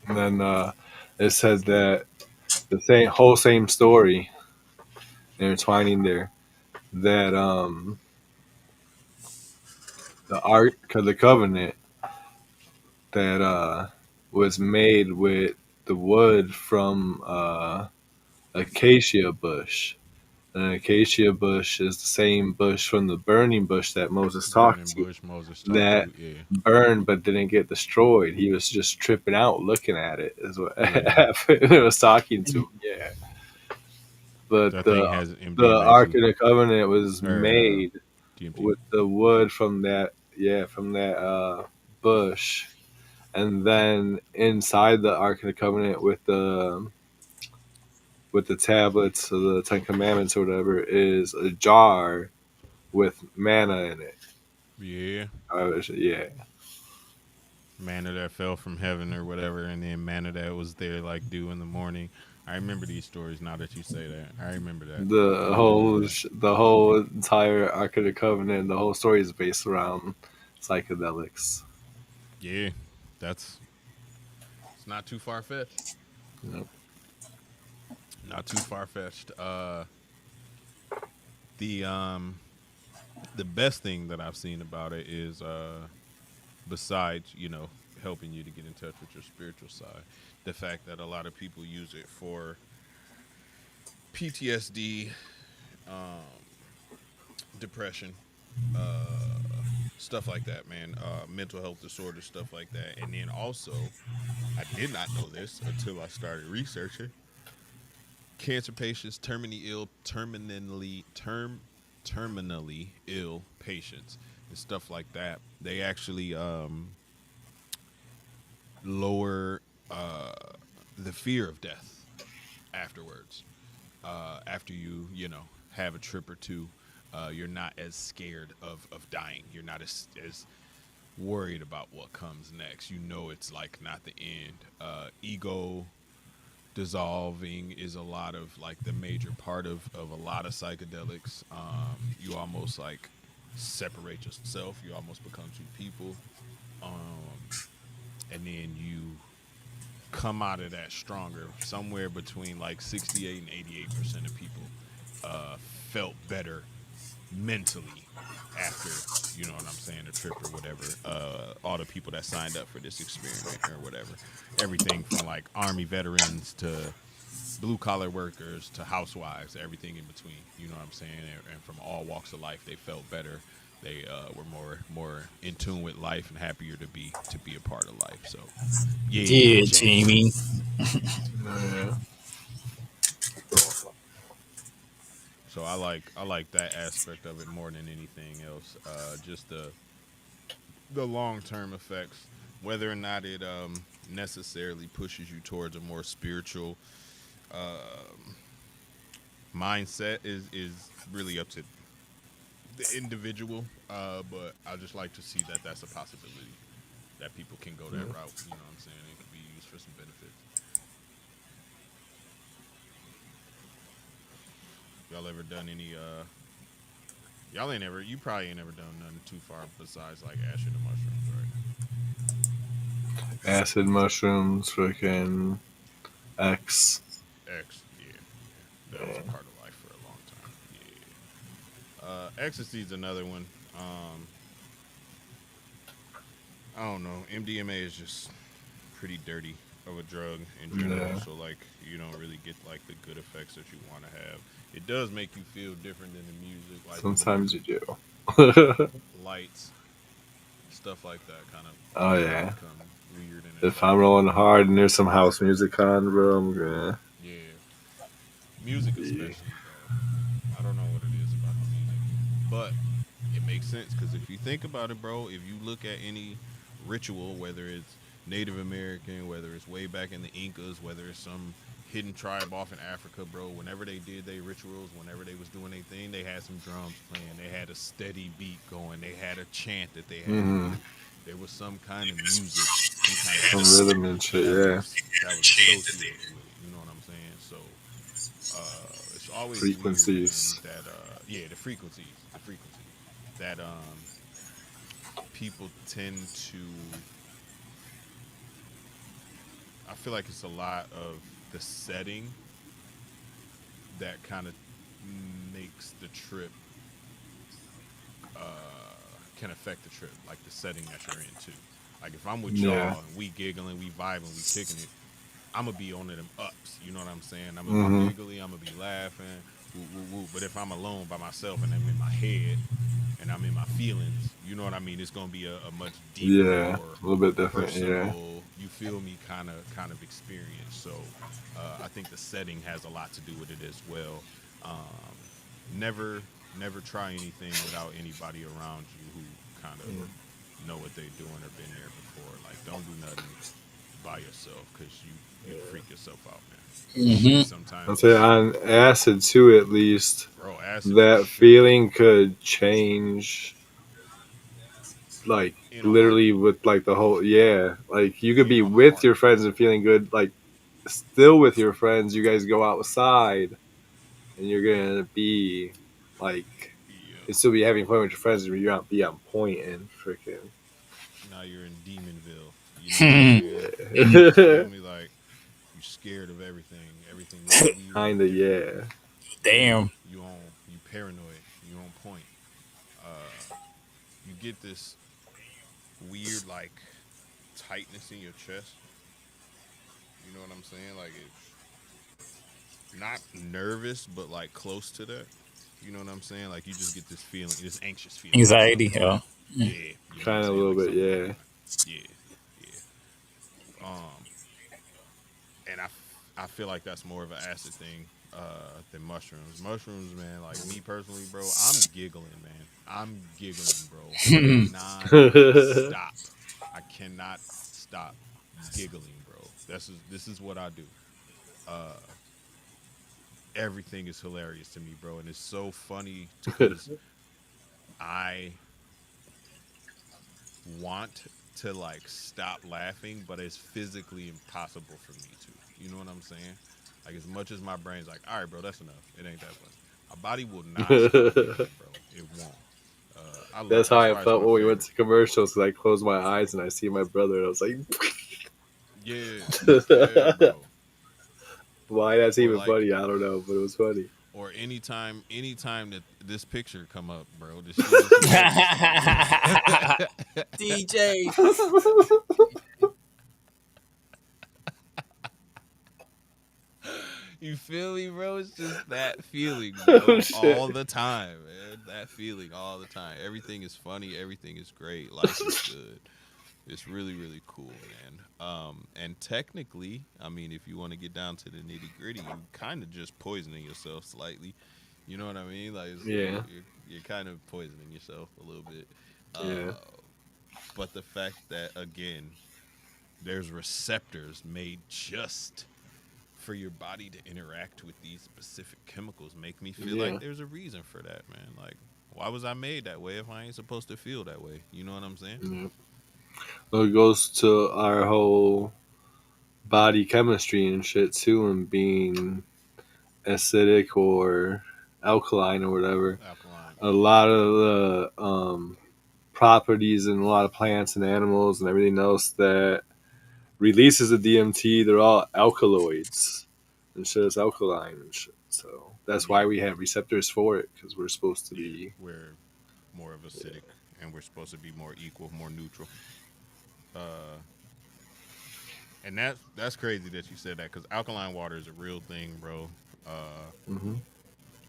then it said that the same story intertwining there, that the Ark of the Covenant that was made with the wood from acacia bush, An acacia bush is the same bush from the burning bush that Moses talked Burning to, bush Moses talked that to. Yeah. burned but didn't get destroyed. He was just tripping out looking at it, is what Yeah. happened. It was talking to him. Yeah. But That thing has the MDMA Ark too. of the Covenant was Or made DMT. with the wood from that, yeah, from that bush, and then inside the Ark of the Covenant with the tablets of the Ten Commandments or whatever is a jar with manna in it. Yeah. Yeah, Manna that fell from heaven or whatever, and then manna that was there like dew in the morning. I remember these stories now that you say that. I remember that. I do remember that. the whole entire Ark of the Covenant, the whole story is based around psychedelics. Yeah. That's it's not too far fetched. Yep. Not too far fetched. The the best thing that I've seen about it is besides, helping you to get in touch with your spiritual side, the fact that a lot of people use it for PTSD, um, depression, stuff like that, man. Mental health disorders, stuff like that. And then also, I did not know this until I started researching. Cancer patients, terminally ill patients, and stuff like that. They actually lower the fear of death afterwards. After you have a trip or two, you're not as scared of dying. You're not as worried about what comes next. It's like not the end. Ego dissolving is a lot of like the major part of a lot of psychedelics. You almost like separate yourself. You almost become two people. And then you come out of that stronger. Somewhere between like 68 and 88% of people felt better mentally after, you know what I'm saying, a trip or whatever. All the people that signed up for this experiment or whatever. Everything from like Army veterans to blue collar workers to housewives, everything in between. You know what I'm saying? And from all walks of life, they felt better. They were more in tune with life and happier to be a part of life. So, yeah, Yeah, Jamie. Yeah. So I like that aspect of it more than anything else. Just the long term effects, whether or not it necessarily pushes you towards a more spiritual mindset is really up to the individual. But I just like to see that that's a possibility that people can go that route. You know what I'm saying? It could be used for some benefits. Y'all ever done any you probably ain't never done nothing too far besides like acid and mushrooms, Acid mushrooms, freaking X. right? That was a part of life for a long time. Ecstasy's another one. I don't know. MDMA is just pretty dirty of a drug in general, Yeah. so like you don't really get like the good effects that you want to have. It does make you feel different than the music, like the Sometimes you music, do. lights, stuff like that, kind of Oh start to yeah. become weird and If I'm exotic. rolling hard and there's some house music on, bro, I'm gonna. Yeah, music Yeah. especially, bro. I don't know what it is about the music, but it makes sense because if you think about it, bro, if you look at any ritual, whether it's Native American, whether it's way back in the Incas, whether it's some hidden tribe off in Africa, bro, whenever they did their rituals, whenever they was doing their thing, they had some drums playing, they had a steady beat going, they had a chant that they had to Mm-hmm. do. There was some kind of music, some kind of Some sound rhythm and shit. that Yeah. was associated with it. You know what I'm saying? So it's always weird, man. Frequencies. That the frequencies that people tend to. I feel like it's a lot of the setting that kind of makes the trip uh, can affect the trip, like the setting that you're into. Like if I'm with Yeah. y'all and we giggling, we vibing, we kicking it, I'm gonna be on them ups. You know what I'm saying? I'm gonna Mm-hmm. be giggly. I'm gonna be laughing. woo, woo, woo. But if I'm alone by myself and I'm in my head and I'm in my feelings, you know what I mean? It's gonna be a much deeper, Yeah, more a little bit different. Yeah. personal, you feel me, kind of experience. So I think the setting has a lot to do with it as well. Um, never never try anything without anybody around you who kind of know what they're doing or been there before. Like, don't do nothing by yourself because you'd freak yourself out, man. And I'll sometimes say it's on acid too, at least bro, acid for that sure feeling could change, like in a literally heartbeat. with like the whole, yeah, like you could You be know, my with heart. your friends and feeling good, like still with your friends. You guys go outside and you're gonna be like, Yeah. you still be having fun with your friends, but you're not be on point and freaking. Now you're in Demonville. You know what I'm saying? You feel me? Like you scared of everything. Everything looks weird and Kinda, different. yeah. Damn. You paranoid. You on point. Uh, you get this weird like tightness in your chest. You know what I'm saying? Like it's not nervous, but like close to that. You know what I'm saying? Like you just get this feeling, this anxious feeling, like Anxiety. something going Yeah. on. Yeah, you know what I'm Kind of a saying? little Like bit, something going yeah. on. Yeah, yeah. And I feel like that's more of an acid thing than mushrooms. Mushrooms, man, like me personally, bro, I'm giggling, man. I'm giggling, bro, non-stop. I cannot stop giggling, bro. This is what I do. Uh, everything is hilarious to me, bro, and it's so funny because I want to like stop laughing, but it's physically impossible for me to. You know what I'm saying? Like as much as my brain's like, all right, bro, that's enough. It ain't that funny. My body will not stop giggling, bro. It won't. I love. That's how That's I why it's felt my when we went favorite. to commercials. Cause I closed my eyes and I see my brother, and I was like, Yeah, yeah, bro. "Why that's Or even like, funny? I don't know, but it was funny." or anytime that this picture come up, bro, this shit is hilarious to me, bro. DJ. You feel me, bro? It's just that feeling, Oh bro, shit! all the time, man. That feeling all the time. Everything is funny. Everything is great. Life is good. It's really, really cool, man. And technically, I mean, if you want to get down to the nitty gritty, you kind of just poisoning yourself slightly. You know what I mean? Like Yeah, you're kind of poisoning yourself a little bit. yeah, But the fact that again, there's receptors made just for your body to interact with these specific chemicals make me feel like yeah. there's a reason for that, man. Like, why was I made that way if I ain't supposed to feel that way? You know what I'm saying? Yeah. Well, it goes to our whole body chemistry and shit too, and being acidic or alkaline or whatever. Alkaline, A yeah. lot of the properties in a lot of plants and animals and everything else that releases the DMT, they're all alkaloids and shit is alkaline and shit. So that's why Yeah, we have receptors for it because we're supposed to yeah. be. We're more of acidic and we're supposed to be more equal, more neutral. Uh, and that's crazy that you said that because alkaline water is a real thing, bro. Uh, Hmm.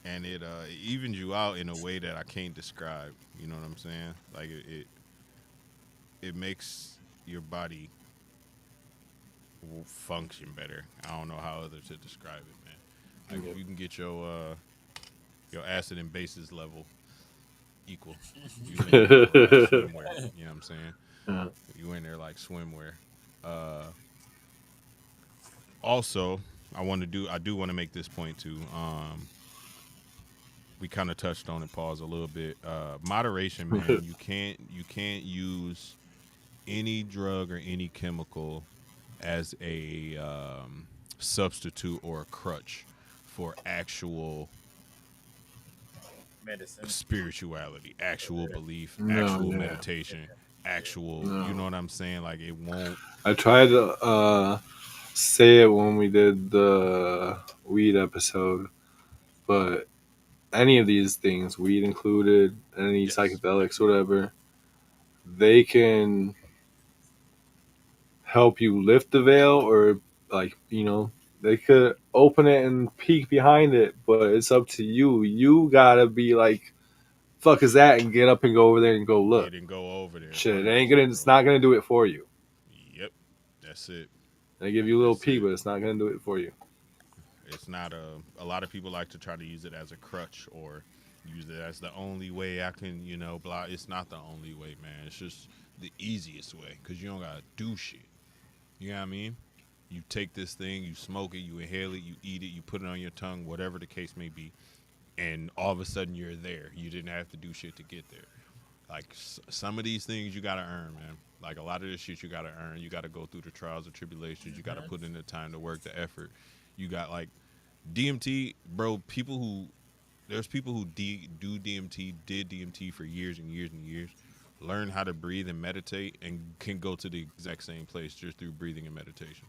and it evens you out in a way that I can't describe. You know what I'm saying? Like it makes your body function better. I don't know how other to describe it, man. Like if you can get your acid and bases level equal, you in there, bro, like swimwear. You know what I'm saying? You in there like swimwear. Uh, Also, I do want to make this point too. We kind of touched on it, pause a little bit. Moderation, man. You can't use any drug or any chemical as a substitute or a crutch for actual Medicine. spirituality, actual belief, No, actual yeah, meditation, actual. You know no. what I'm saying? Like it won't. I tried to say it when we did the weed episode, but any of these things, weed included, any Yes. psychedelics, whatever, they can help you lift the veil or like They could open it and peek behind it, but it's up to you. You gotta be like, "Fuck is that?" and get up and go over there and go look. Get and go over there. Shit, it ain't 100%, gonna. It's bro. not gonna do it for you. Yep. That's it. They give you a little That's peek, it. but it's not gonna do it for you. It's not a lot of people like to try to use it as a crutch or use it as the only way I can, blah. It's not the only way, man. It's just the easiest way because you don't gotta do shit. You know what I mean? You take this thing, you smoke it, you inhale it, you eat it, you put it on your tongue, whatever the case may be, and all of a sudden you're there. You didn't have to do shit to get there. Like some of these things you gotta earn, man. Like a lot of this shit you gotta earn. You gotta go through the trials and tribulations. You gotta put in the time to work, the effort. You got like DMT, bro. There's people who do DMT, did DMT for years and years and years, learn how to breathe and meditate, and can go to the exact same place just through breathing and meditation.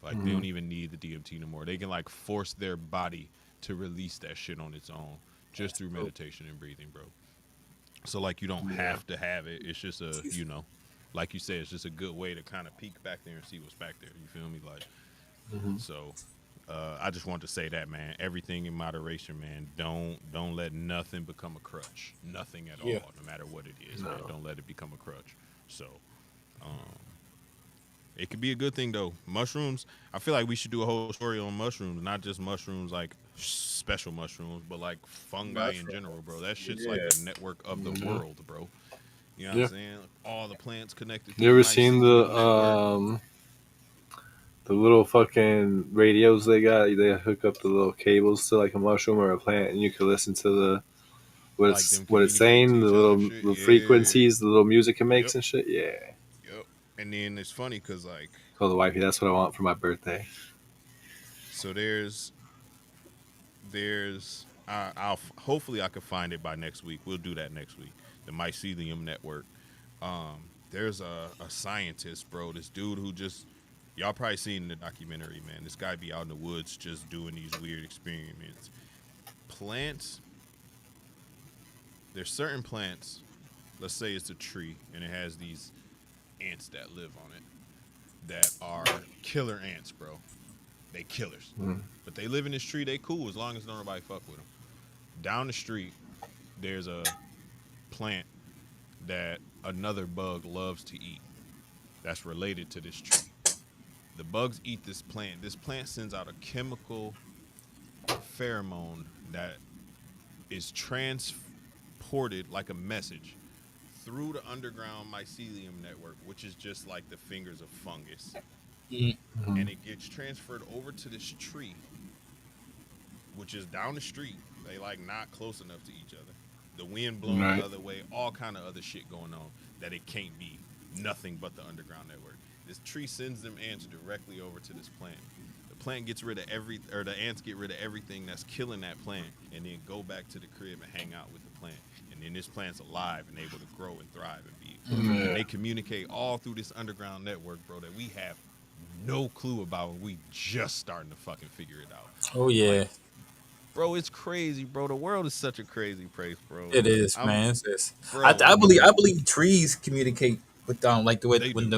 Like they don't even need the DMT no more. They can like force their body to release that shit on its own just through meditation and breathing, bro. So like you don't have to have it. It's just like you said, it's just a good way to kind of peek back there and see what's back there. You feel me? Like so I just wanted to say that, man. Everything in moderation, man. Don't let nothing become a crutch. Nothing at all, no matter what it is, man. Don't let it become a crutch. So it could be a good thing though. Mushrooms, I feel like we should do a whole story on mushrooms, not just mushrooms like special mushrooms, but like fungi in general, bro. That shit's like the network of the world, bro. You know what I'm saying? All the plants connected. You ever seen network. the little fucking radios they got? They hook up the little cables to like a mushroom or a plant, and you can listen to the what it's saying, the little frequencies, the little music it makes and shit. Yeah. Yep. And then it's funny because like, Tell the wifey that's what I want for my birthday. so I'll hopefully I can find it by next week. We'll do that next week. The mycelium network. There's a scientist, bro. This dude who just y'all probably seen in the documentary, man. This guy be out in the woods just doing these weird experiments. Plants. There's certain plants. Let's say it's a tree and it has these ants that live on it that are killer ants, bro. They killers. But they live in this tree. They cool as long as nobody fuck with them. Down the street, there's a plant that another bug loves to eat that's related to this tree. The bugs eat this plant. This plant sends out a chemical pheromone that is transported like a message through the underground mycelium network, which is just like the fingers of fungus. And it gets transferred over to this tree, which is down the street. They like not close enough to each other. The wind blowing the other way, all kind of other shit going on that it can't be nothing but the underground network. This tree sends them ants directly over to this plant. The plant gets rid of the ants get rid of everything that's killing that plant, and then go back to the crib and hang out with the plant. And then this plant's alive and able to grow and thrive and be. And they communicate all through this underground network, bro, that we have no clue about, and we just starting to fucking figure it out. Oh yeah, like, bro, it's crazy, bro. The world is such a crazy place, bro. it is, man. Bro, I believe trees communicate with like the way with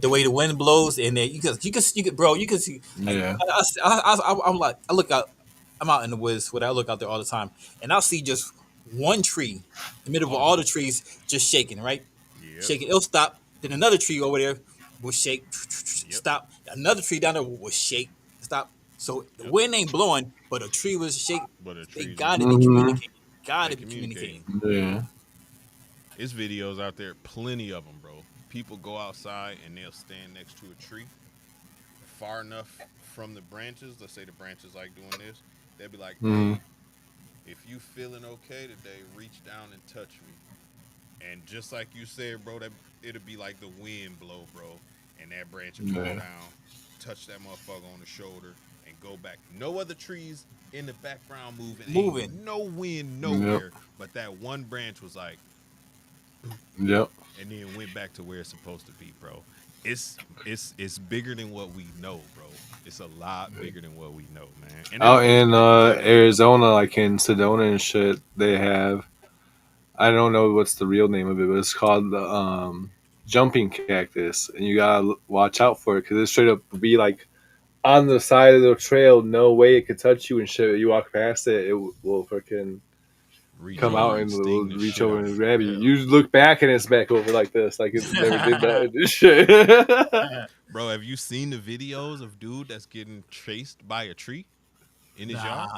the way the wind blows, and then you can bro, you can see. Yeah. I'm like I look out. I'm out in the woods, where I look out there all the time, and I'll see just one tree in the middle of all the trees just shaking, right? Shaking. It'll stop. Then another tree over there will shake, stop. Another tree down there will shake, stop. So the wind ain't blowing, but a tree was shaking. They gotta be communicating. Gotta be communicating. Yeah. There's videos out there, plenty of them, bro. People go outside and they'll stand next to a tree far enough from the branches. Let's say the branches like doing this. They'll be like, hey, if you feeling okay today, reach down and touch me. And just like you said, bro, that it'll be like the wind blow, bro. And that branch will go down, touch that motherfucker on the shoulder, and go back. No other trees in the background moving. Ain't no wind nowhere. But that one branch was like, yep. And then went back to where it's supposed to be, bro. It's bigger than what we know, bro. It's a lot bigger than what we know, man. And out in Arizona, like in Sedona and shit, they have, I don't know what's the real name of it, but it's called the jumping cactus, and you gotta watch out for it because it straight up be like on the side of the trail, no way it could touch you and shit. You walk past it, it will freaking Reach come over out and and will sting the reach shit over out and of grab you. you. Yeah. You look back and it's back over like this, like it never did that. This shit. Bro, have you seen the videos of dude that's getting chased by a tree in his yard?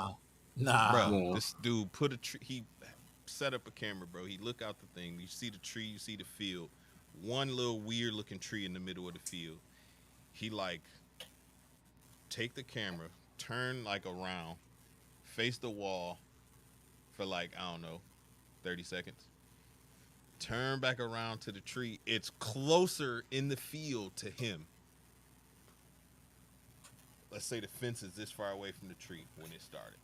Nah. Bro, No. this dude put a tree. He set up a camera, bro. He look out the thing. You see the tree. You see the field. One little weird looking tree in the middle of the field. He like take the camera, turn like around, face the wall for like I don't know, 30 seconds. Turn back around to the tree. It's closer in the field to him. Let's say the fence is this far away from the tree when it started.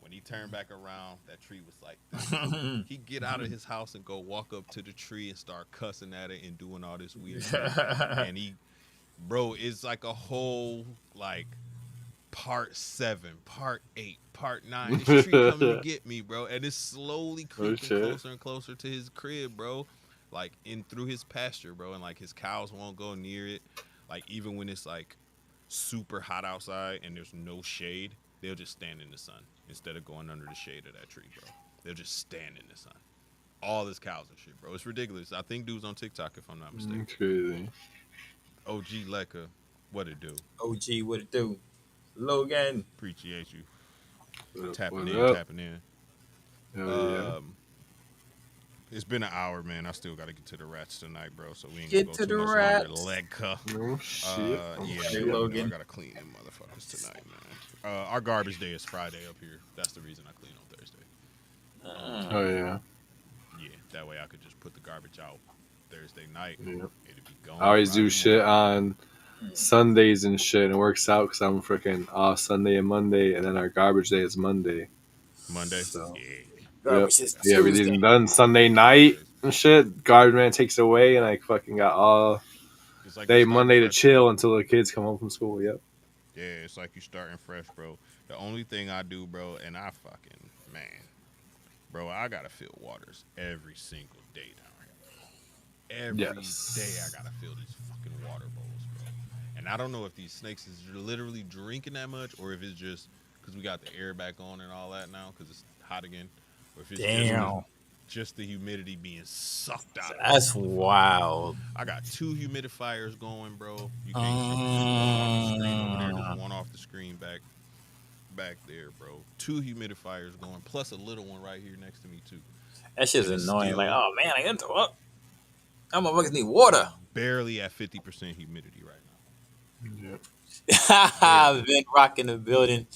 When he turned back around, that tree was like this. He get out of his house and go walk up to the tree and start cussing at it and doing all this weird shit. And he, bro, it's like a whole like part 7, part 8, part 9. This tree coming to get me, bro. And it's slowly creeping shit. closer and closer to his crib, bro. Like in through his pasture, bro. And like his cows won't go near it. Like even when it's like super hot outside and there's no shade, they'll just stand in the sun instead of going under the shade of that tree, bro. They'll just stand in the sun. All his cows and shit, bro. It's ridiculous. I think dude's on TikTok if I'm not mistaken. Crazy. OG Lecca, what it do? OG, what it do? Logan. Appreciate you. What Tapping up? in. Hell yeah. It's been an hour, man. I still got to get to the rats tonight, bro. So we ain't Get gonna to go too the much rats. longer. Lecca. Oh shit. Yeah, Okay, man, Logan. I gotta clean them motherfuckers tonight, man. Our garbage day is Friday up here. That's the reason I clean on Thursday. Oh yeah. Yeah, that way I could just put the garbage out Thursday night. Yep. It'd be gone. I always do Friday shit morning. on Sundays and shit, and it works out because I'm freaking off Sunday and Monday, and then our garbage day is Monday. Monday. So, Yeah. Garbage is yeah, we Tuesday. didn't done Sunday night and shit. Garbage man takes it away, and I fucking got all It's like day you starting Monday to fresh, chill until the kids come home from school. Yep. Yeah, it's like you starting fresh, bro. The only thing I do, bro, and I fucking man, bro, I gotta fill waters every single day down here. Every Yes. day I gotta fill these fucking water bowls, bro. And I don't know if these snakes is literally drinking that much, or if it's just because we got the air back on and all that now because it's hot again, or if it's just the humidity being sucked out. That's wild. I got 2 humidifiers going, bro. You can't see one off the screen over there. There's one off the screen back there, bro. 2 humidifiers going, plus a little one right here next to me too. That shit's And it's annoying. still Like, oh man, I got to up. I'm motherfuckers need water. barely at 50% humidity right now. Yep. Vin Rock in the building.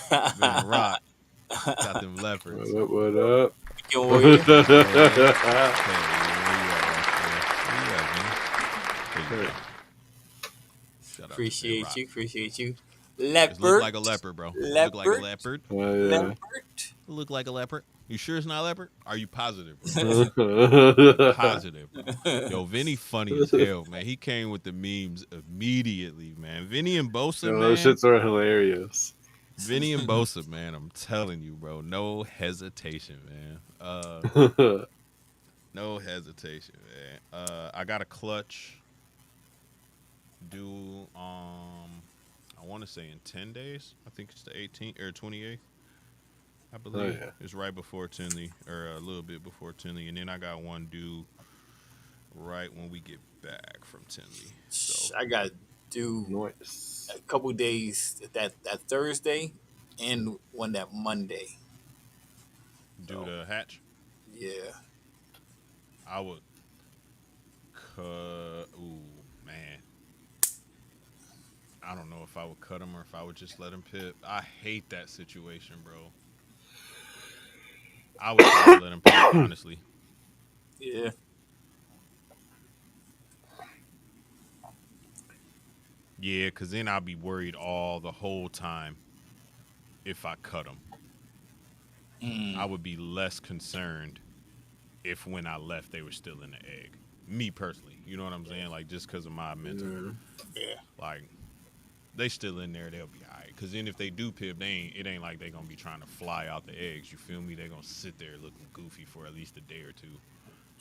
Been rock. Got them leopards. What up? What up? Fucking warrior. Appreciate you. Appreciate you. Leopard. Look like a leopard, bro. Look like a leopard. Oh, yeah. Leopard. Look like a leopard. You sure it's not a leopard? Are you positive, bro? Positive, bro. Yo, Vinny funny as hell, man. He came with the memes immediately, man. Vinny and Bosa, Yo, man. those shits are hilarious. Vinny and Bosa, man. I'm telling you, bro. No hesitation, man. No hesitation, man. I got a clutch due I want to say in 10 days. I think it's the 18th or 28th. I believe it's right before Tinley, or a little bit before Tinley, and then I got one due right when we get back from Tinley. So I got due Nice. a couple days that Thursday and one that Monday. due to hatch. Yeah. I would cut. Ooh, man. I don't know if I would cut him or if I would just let him pip. I hate that situation, bro. I would probably let him pip, honestly. Yeah. Yeah, because then I'll be worried the whole time if I cut him. I would be less concerned if when I left they were still in the egg. Me personally, you know what I'm saying? Like, just because of my mental. Yeah. Like, they still in there, they'll be all right. Because then if they do pip, it ain't like they going to be trying to fly out the eggs. You feel me? They going to sit there looking goofy for at least a day or two.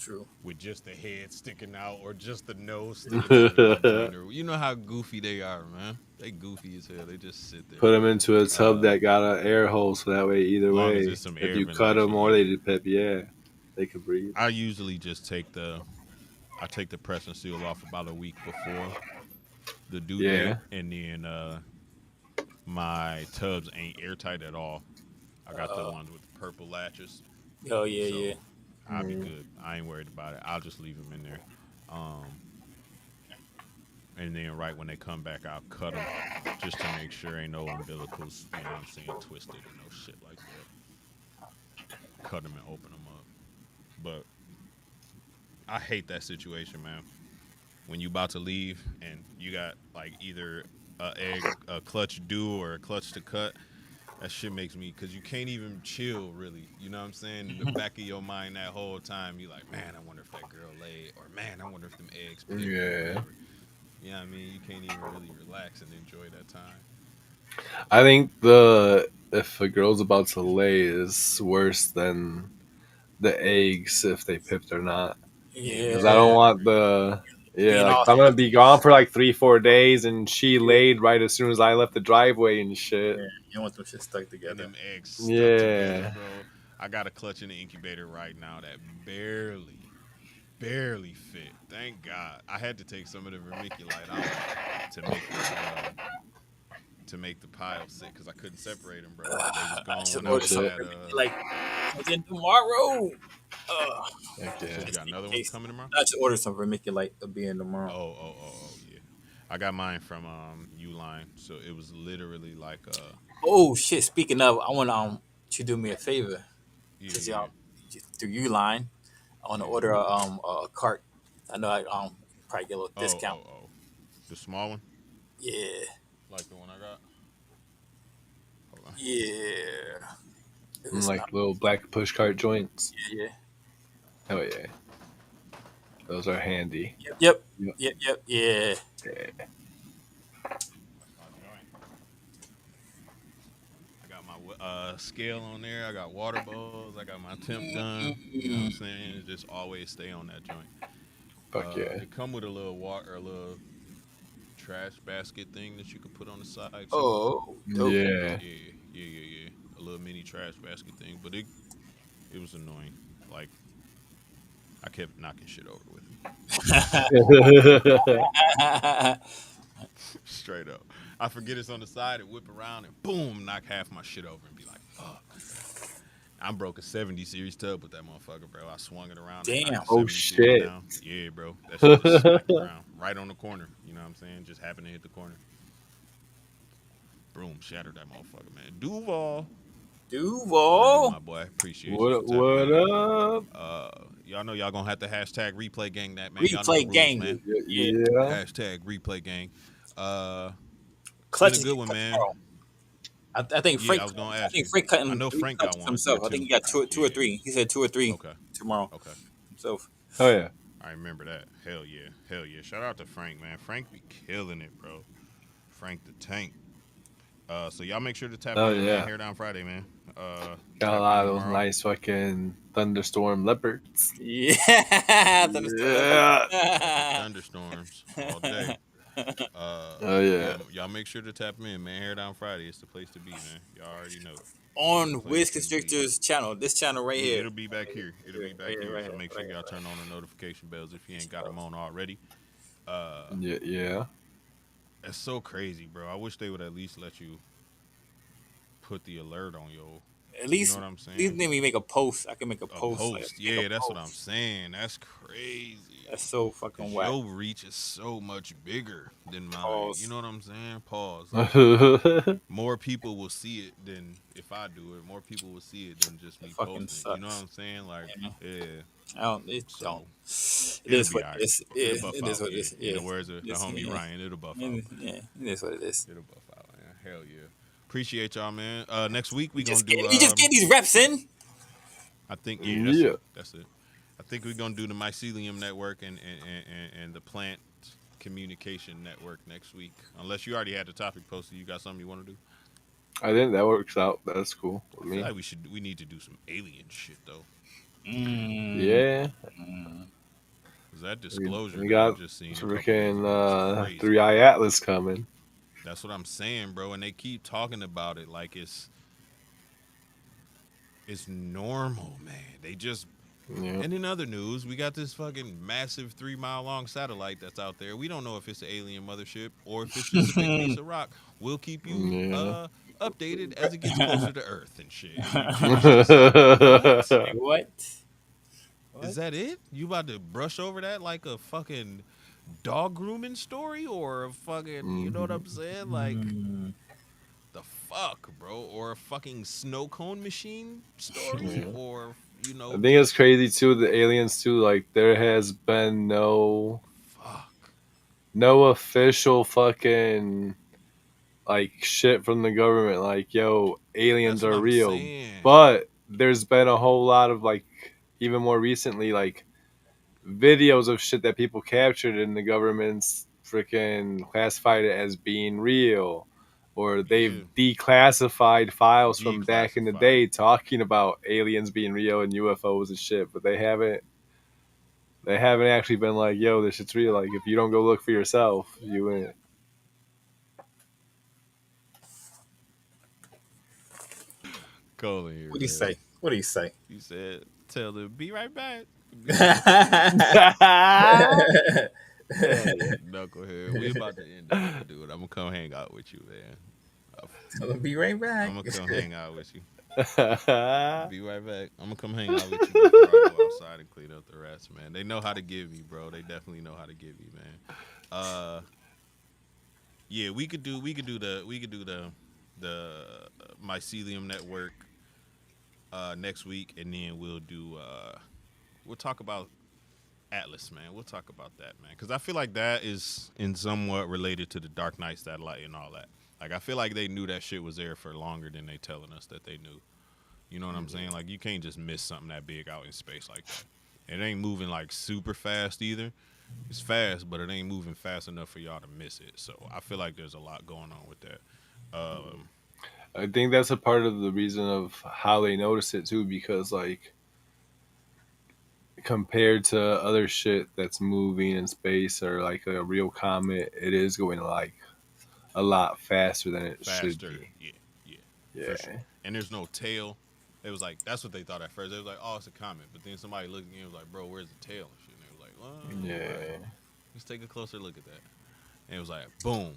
True. with just the head sticking out or just the nose sticking out of that joint. Or, you know how goofy they are, man. They goofy as hell. They just sit there. Put them into a tub Uh, that got an air hole, so that way either long as way, it's some if air you cut them ventilation, or yeah. they just pip, yeah, they could breathe. I usually just I take the press and seal off about a week before the due date, Yeah. and then my tubs ain't airtight at all. I got the ones with the purple latches, Oh yeah, yeah. so I'll be Mm. good. I ain't worried about it. I'll just leave them in there. Um, and then right when they come back, I'll cut them just to make sure ain't no umbilicals, you know what I'm saying, twisted or no shit like that. Cut them and open them up. But I hate that situation, man. When you about to leave and you got like either a clutch due or a clutch to cut, that shit makes me, because you can't even chill really. You know what I'm saying? In the back of your mind that whole time, you like, man, I wonder if that girl laid, or man, I wonder if them eggs picked, or Yeah. whatever. You know what I mean? You can't even really relax and enjoy that time. I think the if a girl's about to lay is worse than the eggs if they pipped or not. Yeah, man, Because I I don't Yeah. want agree. the yeah, Being like all if I'm gonna be gone suspicious. for like 3-4 days and she Yeah. laid right as soon as I left the driveway and shit. Yeah. You don't want them shit stuck And together. them eggs stuck together, Yeah. bro. I got a clutch in the incubator right now that barely fit. Thank God. I had to take some of the vermiculite out to make the pile sit because I couldn't separate them, bro. They was I gone should when I No order was something shit. at for me like comes in tomorrow. Heck yeah. So you Just got in another one case. coming tomorrow? I should order some vermiculite to be in tomorrow. Yeah. I got mine from Uline, so it was literally like Oh shit! Speaking of, I want to do me a favor yeah, because yeah, through Uline, I want to yeah. order a cart. I know I probably get a little discount. The small one, Yeah, like the one I got. Hold on. yeah. And It's not. like little black pushcart joints. Yeah, yeah. Oh yeah. Those are handy. Yep, yep, Yep. yep, yep. Yeah. Yeah. My joint. I got my scale on there. I got water bowls. I got my temp gun. You know what I'm Mm. saying? Just always stay on that joint. Fuck yeah. It come with a little water, a little trash basket thing that you could put on the side too. Oh, dope. Yeah. Yeah. A little mini trash basket thing, but it was annoying. Like I kept knocking shit over with it. Straight up. I forget it's on the side and whip around and boom, knock half my shit over and be like, fuck. I broke a 70 series tub with that motherfucker, bro. I swung it around and knocked Damn. the Oh 70 series shit. down. Yeah, bro. That shit just smacked the ground. Right on the corner. You know what I'm saying? Just happened to hit the corner. Boom, shattered that motherfucker, man. Duval. What it do, Duval. my boy? Appreciate you for tapping What in. up? Y'all know y'all gonna have to hashtag replay gang that, man. Y'all know the Replay rules, gang. man. Yeah. Yeah. Hashtag replay gang. It's been Clutch a is good getting one, cut man. tomorrow. I think Yeah, Frank. I was gonna I ask think you. Frank I cutting know three Frank got cuts one up there himself. I think too. he got two or Yeah. three. He said two or three Okay. tomorrow Okay. himself. Oh yeah. I remember that. Hell yeah. Hell yeah. Shout out to Frank, man. Frank be killing it, bro. Frank the Tank. So y'all make sure to tap Oh in, man. yeah. Hair down Friday, man. Got a Tap in lot of those tomorrow. nice fucking thunderstorm leopards. Yeah. Yeah. Thunderstorms all day. Oh yeah. Y'all make sure to tap in, man. Hair down Friday. It's the place to be, man. Y'all already know. On Place Wiz to be. Constrictor's channel. This channel right Yeah, here. it'll be back here. It'll be back here. Right So here. make sure y'all turn on the notification bells if you ain't got them on already. Uh, Yeah. Yeah. it's so crazy, bro. I wish they would at least let you put the alert on your. At You know least, what I'm at least saying? let me make a post. I can make a A post. Like, post. make a Yeah, that's what I'm post. saying. That's crazy. That's so fucking Cause whack. your reach is so much bigger than mine. You Pause. know what I'm saying? Pause. Like more people will see it than if I do it. More people will see it than just It me fucking posting it. You know what sucks. I'm saying? Like, Yeah. yeah. I don't. It don't. So It it'll is be what alright. it is. It'll Yeah, buff it is out. what it Yeah. is. In the Yeah. words of the It's, homie yeah. Ryan, it'll buff out. Yeah, it is what it is. It'll buff out, man. Hell yeah. Appreciate y'all, man. Next week we You gonna just do get, you just get these reps in. I think that's Yeah. it. That's it. I think we're gonna do the mycelium network and the plant communication network next week. Unless you already had the topic posted, you got something you want to do? I think that works out. That's cool I with feel me. like we need to do some alien shit though. Mm, Yeah, mm. 'Cause that we, disclosure we that I got just seen a couple days freaking ago was crazy. Three Eye Atlas coming. That's what I'm saying, bro. And they keep talking about it like it's normal, man. They just Yeah. and in other news, we got this fucking massive 3 mile long satellite that's out there. We don't know if it's an alien mothership or if it's just a big piece of rock. We'll keep you Yeah. updated as it gets closer to Earth and shit. And it's just like, what? Wait, what? Is What? that it? You about to brush over that like a fucking dog grooming story or a fucking, you know what I'm saying? Like Mm. the fuck, bro? Or a fucking snow cone machine story Yeah. or I think it's just crazy too. The aliens too. Like there has been fuck. no official fucking like shit from the government. Like yo, aliens That's what are I'm real. saying. But there's been a whole lot of like even more recently like videos of shit that people captured and the government's freaking classified it as being real. Or they've Yeah. declassified files from back in the Declassified. day talking about aliens being real and UFOs and shit, but they haven't actually been like, yo, this shit's real. Like if you don't go look for yourself, you ain't. Colin here, What do you man. say? What do you say? He said, "Tell them be right back. Be right back." Hell yeah. Knucklehead. We about to end it, my dude. I'm gonna come hang out with you, man. I'll be right back. I'm gonna come hang out with you. Be right back. I'm gonna come hang out with you before I go outside and clean up the rest, man. They know how to give me, bro. They definitely know how to give me, man. Uh, yeah, we could do the mycelium network next week, and then we'll talk about Atlas, man. We'll talk about that, man, because I feel like that is in somewhat related to the Dark Knight satellite and all that. Like, I feel like they knew that shit was there for longer than they telling us that they knew. You know what I'm saying? Like, you can't just miss something that big out in space like that. It ain't moving like super fast either. It's fast, but it ain't moving fast enough for y'all to miss it. So I feel like there's a lot going on with that. I think that's a part of the reason of how they notice it too, because like compared to other shit that's moving in space or like a real comet, it is going like a lot faster than it should Faster, be. yeah, yeah, for sure. Yeah. And there's no tail. It was like that's what they thought at first. They was like, "Oh, it's a comet," but then somebody looked at it and was like, "Bro, where's the tail?" And shit. And they was like, "Well, Yeah. let's take a closer look at that." And it was like, boom,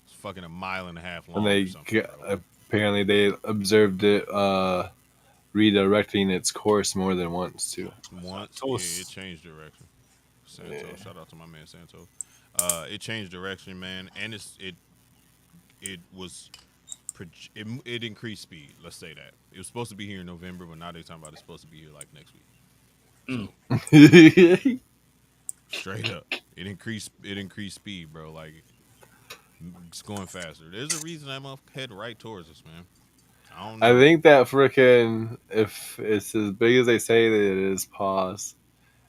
it's fucking a mile and a half And long or something, bro. apparently they observed it redirecting its course more than once too. Once, yeah, it Santos. changed direction. Santos, Yeah. shout out to my man Santos. It changed direction, man, and it was it increased speed. Let's say that it was supposed to be here in November, but now they're talking about it's supposed to be here like next week. So straight up, it increased speed, bro. Like it's going faster. There's a reason I'm gonna head right towards us, man. I don't I know. think that freaking if it's as big as they say that it is, pause.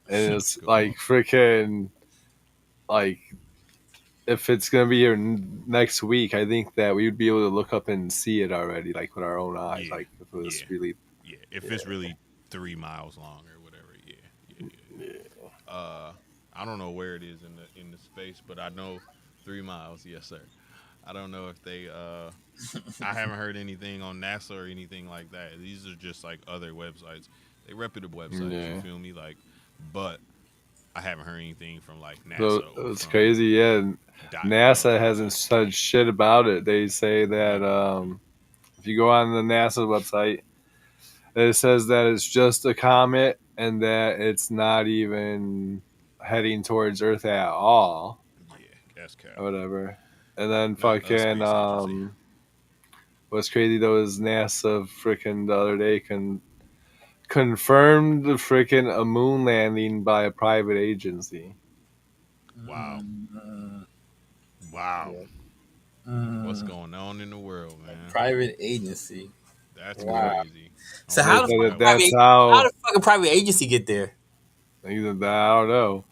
And it's Go like on. freaking like if it's gonna be here next week, I think that we would be able to look up and see it already, like with our own eyes. Yeah, Like if it was yeah, really, yeah. If yeah, it's really 3 miles long or whatever, yeah, yeah, yeah, yeah. yeah. I don't know where it is in the space, but I know 3 miles. Yes, sir. I don't know if they. I haven't heard anything on NASA or anything like that. These are just like other websites. They reputable websites. You Yeah. feel me? Like, but I haven't heard anything from like So NASA or it's from crazy. Yeah, .gov NASA or hasn't nothing. said shit about it. They say that Nothing. if you go on the NASA website, it says that it's just a comet and that it's not even heading towards Earth at all, Yeah, gas cap. or whatever. And then Not a fucking space agency. what's crazy though is NASA freaking the other day confirmed the freaking a moon landing by a private agency. Wow. Mm, Wow. yeah. What's Mm. going on in the world, A man? private agency. That's Wow. crazy. I So wonder They how what the said that fucking that was. that's how how the fucking private agency get there? I don't know.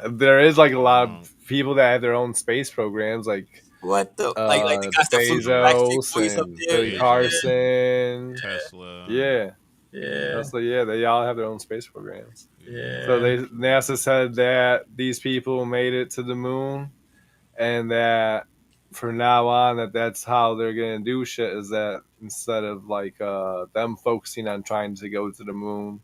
There is like a lot of Um, people that have their own space programs, like What the like they got stuff from the yeah, Backstreet Bezos Boys up and there Ben and shit. Bezos, Carson. Tesla, Yeah. Yeah. So yeah, they all have their own space programs. Yeah. So NASA said that these people made it to the moon, and that from now on that's how they're gonna do shit. Is that instead of like them focusing on trying to go to the moon,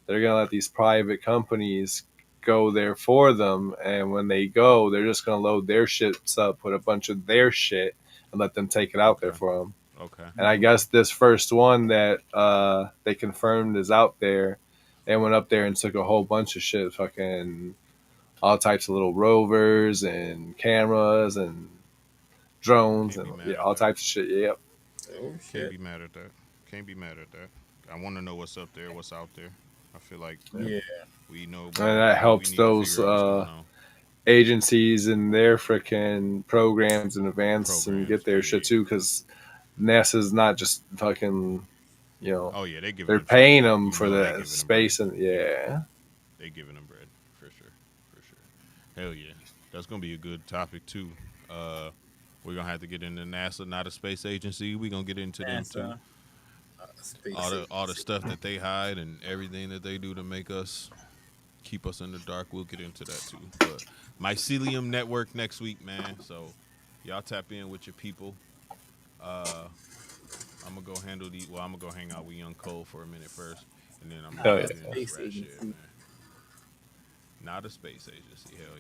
they're gonna let these private companies go there for them, and when they go, they're just gonna load their ships up with a bunch of their shit and let them take it out there for them. Okay. And I guess this first one that they confirmed is out there, they went up there and took a whole bunch of shit, fucking all types of little rovers and cameras and drones Can't be and mad yeah, at all that. types of shit. Yep. Oh Can't shit. be mad at that. Can't be mad at that. I want to know what's up there, what's out there. I feel like Yeah. we know. And that helps we need to those figure out what's going on. agencies and their freaking programs in advance and get their shit too, because NASA's not just fucking, you know, Oh yeah, they give. they're paying bread. them You for know they the giving them space bread. and yeah. They giving them bread for sure, for sure. Hell yeah, that's gonna be a good topic too. We're gonna have to get into NASA, not a space agency. We're gonna get into them too. Space All the agency. stuff that they hide and everything that they do to make us keep us in the dark. We'll get into that too. But Mycelium Network next week, man. So y'all tap in with your people. I'm gonna go handle the. Well, I'm gonna go hang out with Young Cole for a minute first, and then I'm Hell gonna yeah. get into this Space rat shit, agency. man. Not a space agency, hell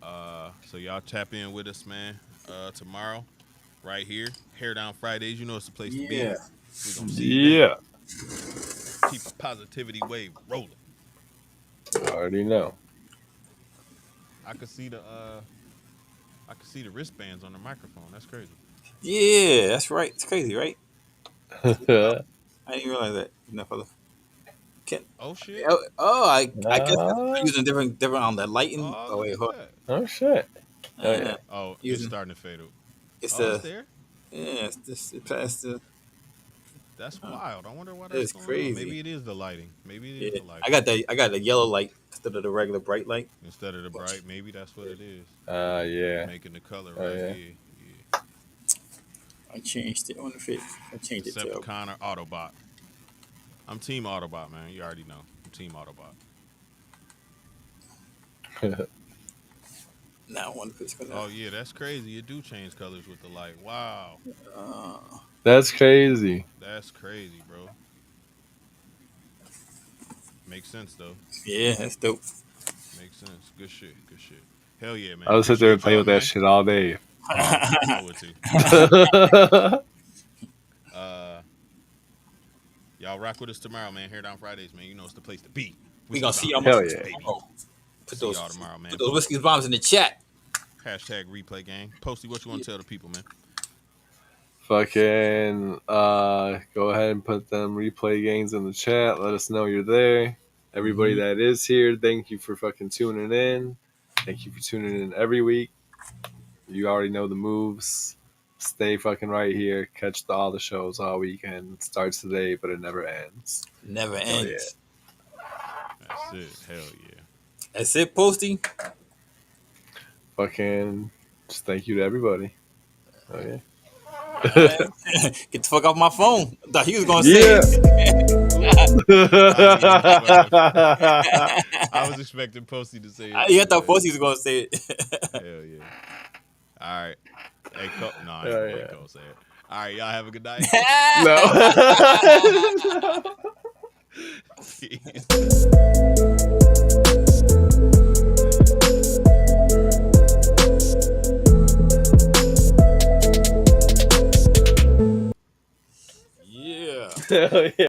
yeah. So y'all tap in with us, man. Tomorrow, right here, Hair Down Fridays. You know it's the place to be. Yeah. We gonna see you then. Yeah. Keep the positivity wave rolling. I already know. I could see the wristbands on the microphone. That's crazy. Yeah, that's right. It's crazy, right? I didn't even realize that. No, fella. Oh shit. I guess I'm using different on the lighting. Oh, Oh look wait, at hold. that. Oh shit. Oh yeah. Oh, it's Using starting to fade out. it's Oh, the it's there. yeah, it's this it passed the That's wild. I wonder why that's it's going crazy. on. Maybe it is the lighting. Maybe it is Yeah. the lighting. I got the yellow light instead of the regular bright light. Instead of the bright, maybe that's what it is. Yeah. Making the color Oh, right yeah. here. I changed it. I wonder if I changed it to Decepticon or Autobot. I'm Team Autobot, man. You already know. I'm Team Autobot. now I wonder if it's gonna Oh yeah, that's crazy. It do change colors with the light. Wow, That's crazy. that's crazy, bro. Makes sense though. yeah, that's dope. Makes sense. Good shit. Good shit. Hell yeah, man. I would sit there and Appreciate play with y'all, that shit all day. man. I would too. Y'all rock with us tomorrow, man. Hair Down Fridays, man. You know it's the place to be. We gonna see y'all Hell tomorrow. yeah. Baby. Put See those y'all tomorrow, man. put those whiskey bombs in the chat. Hashtag replay gang. Posty, what you want to tell the people, man? Fucking go ahead and put them replay games in the chat. Let us know you're there. Everybody that is here, thank you for fucking tuning in. Thank you for tuning in every week. You already know the moves. Stay fucking right here. Catch all the shows all weekend. It starts today, but it never ends. Never Hell ends. That's it. Hell yeah. That's it, Posty. Fucking just thank you to everybody. Oh yeah. Get the fuck off my phone. I thought he was gonna say Yeah. it. I was expecting Posty to say it. I thought Posty was gonna say it. Hell yeah. All right. Hey, no, I ain't Oh, gonna yeah. let Cole say it. All right, y'all have a good night. Yeah. No. Yeah.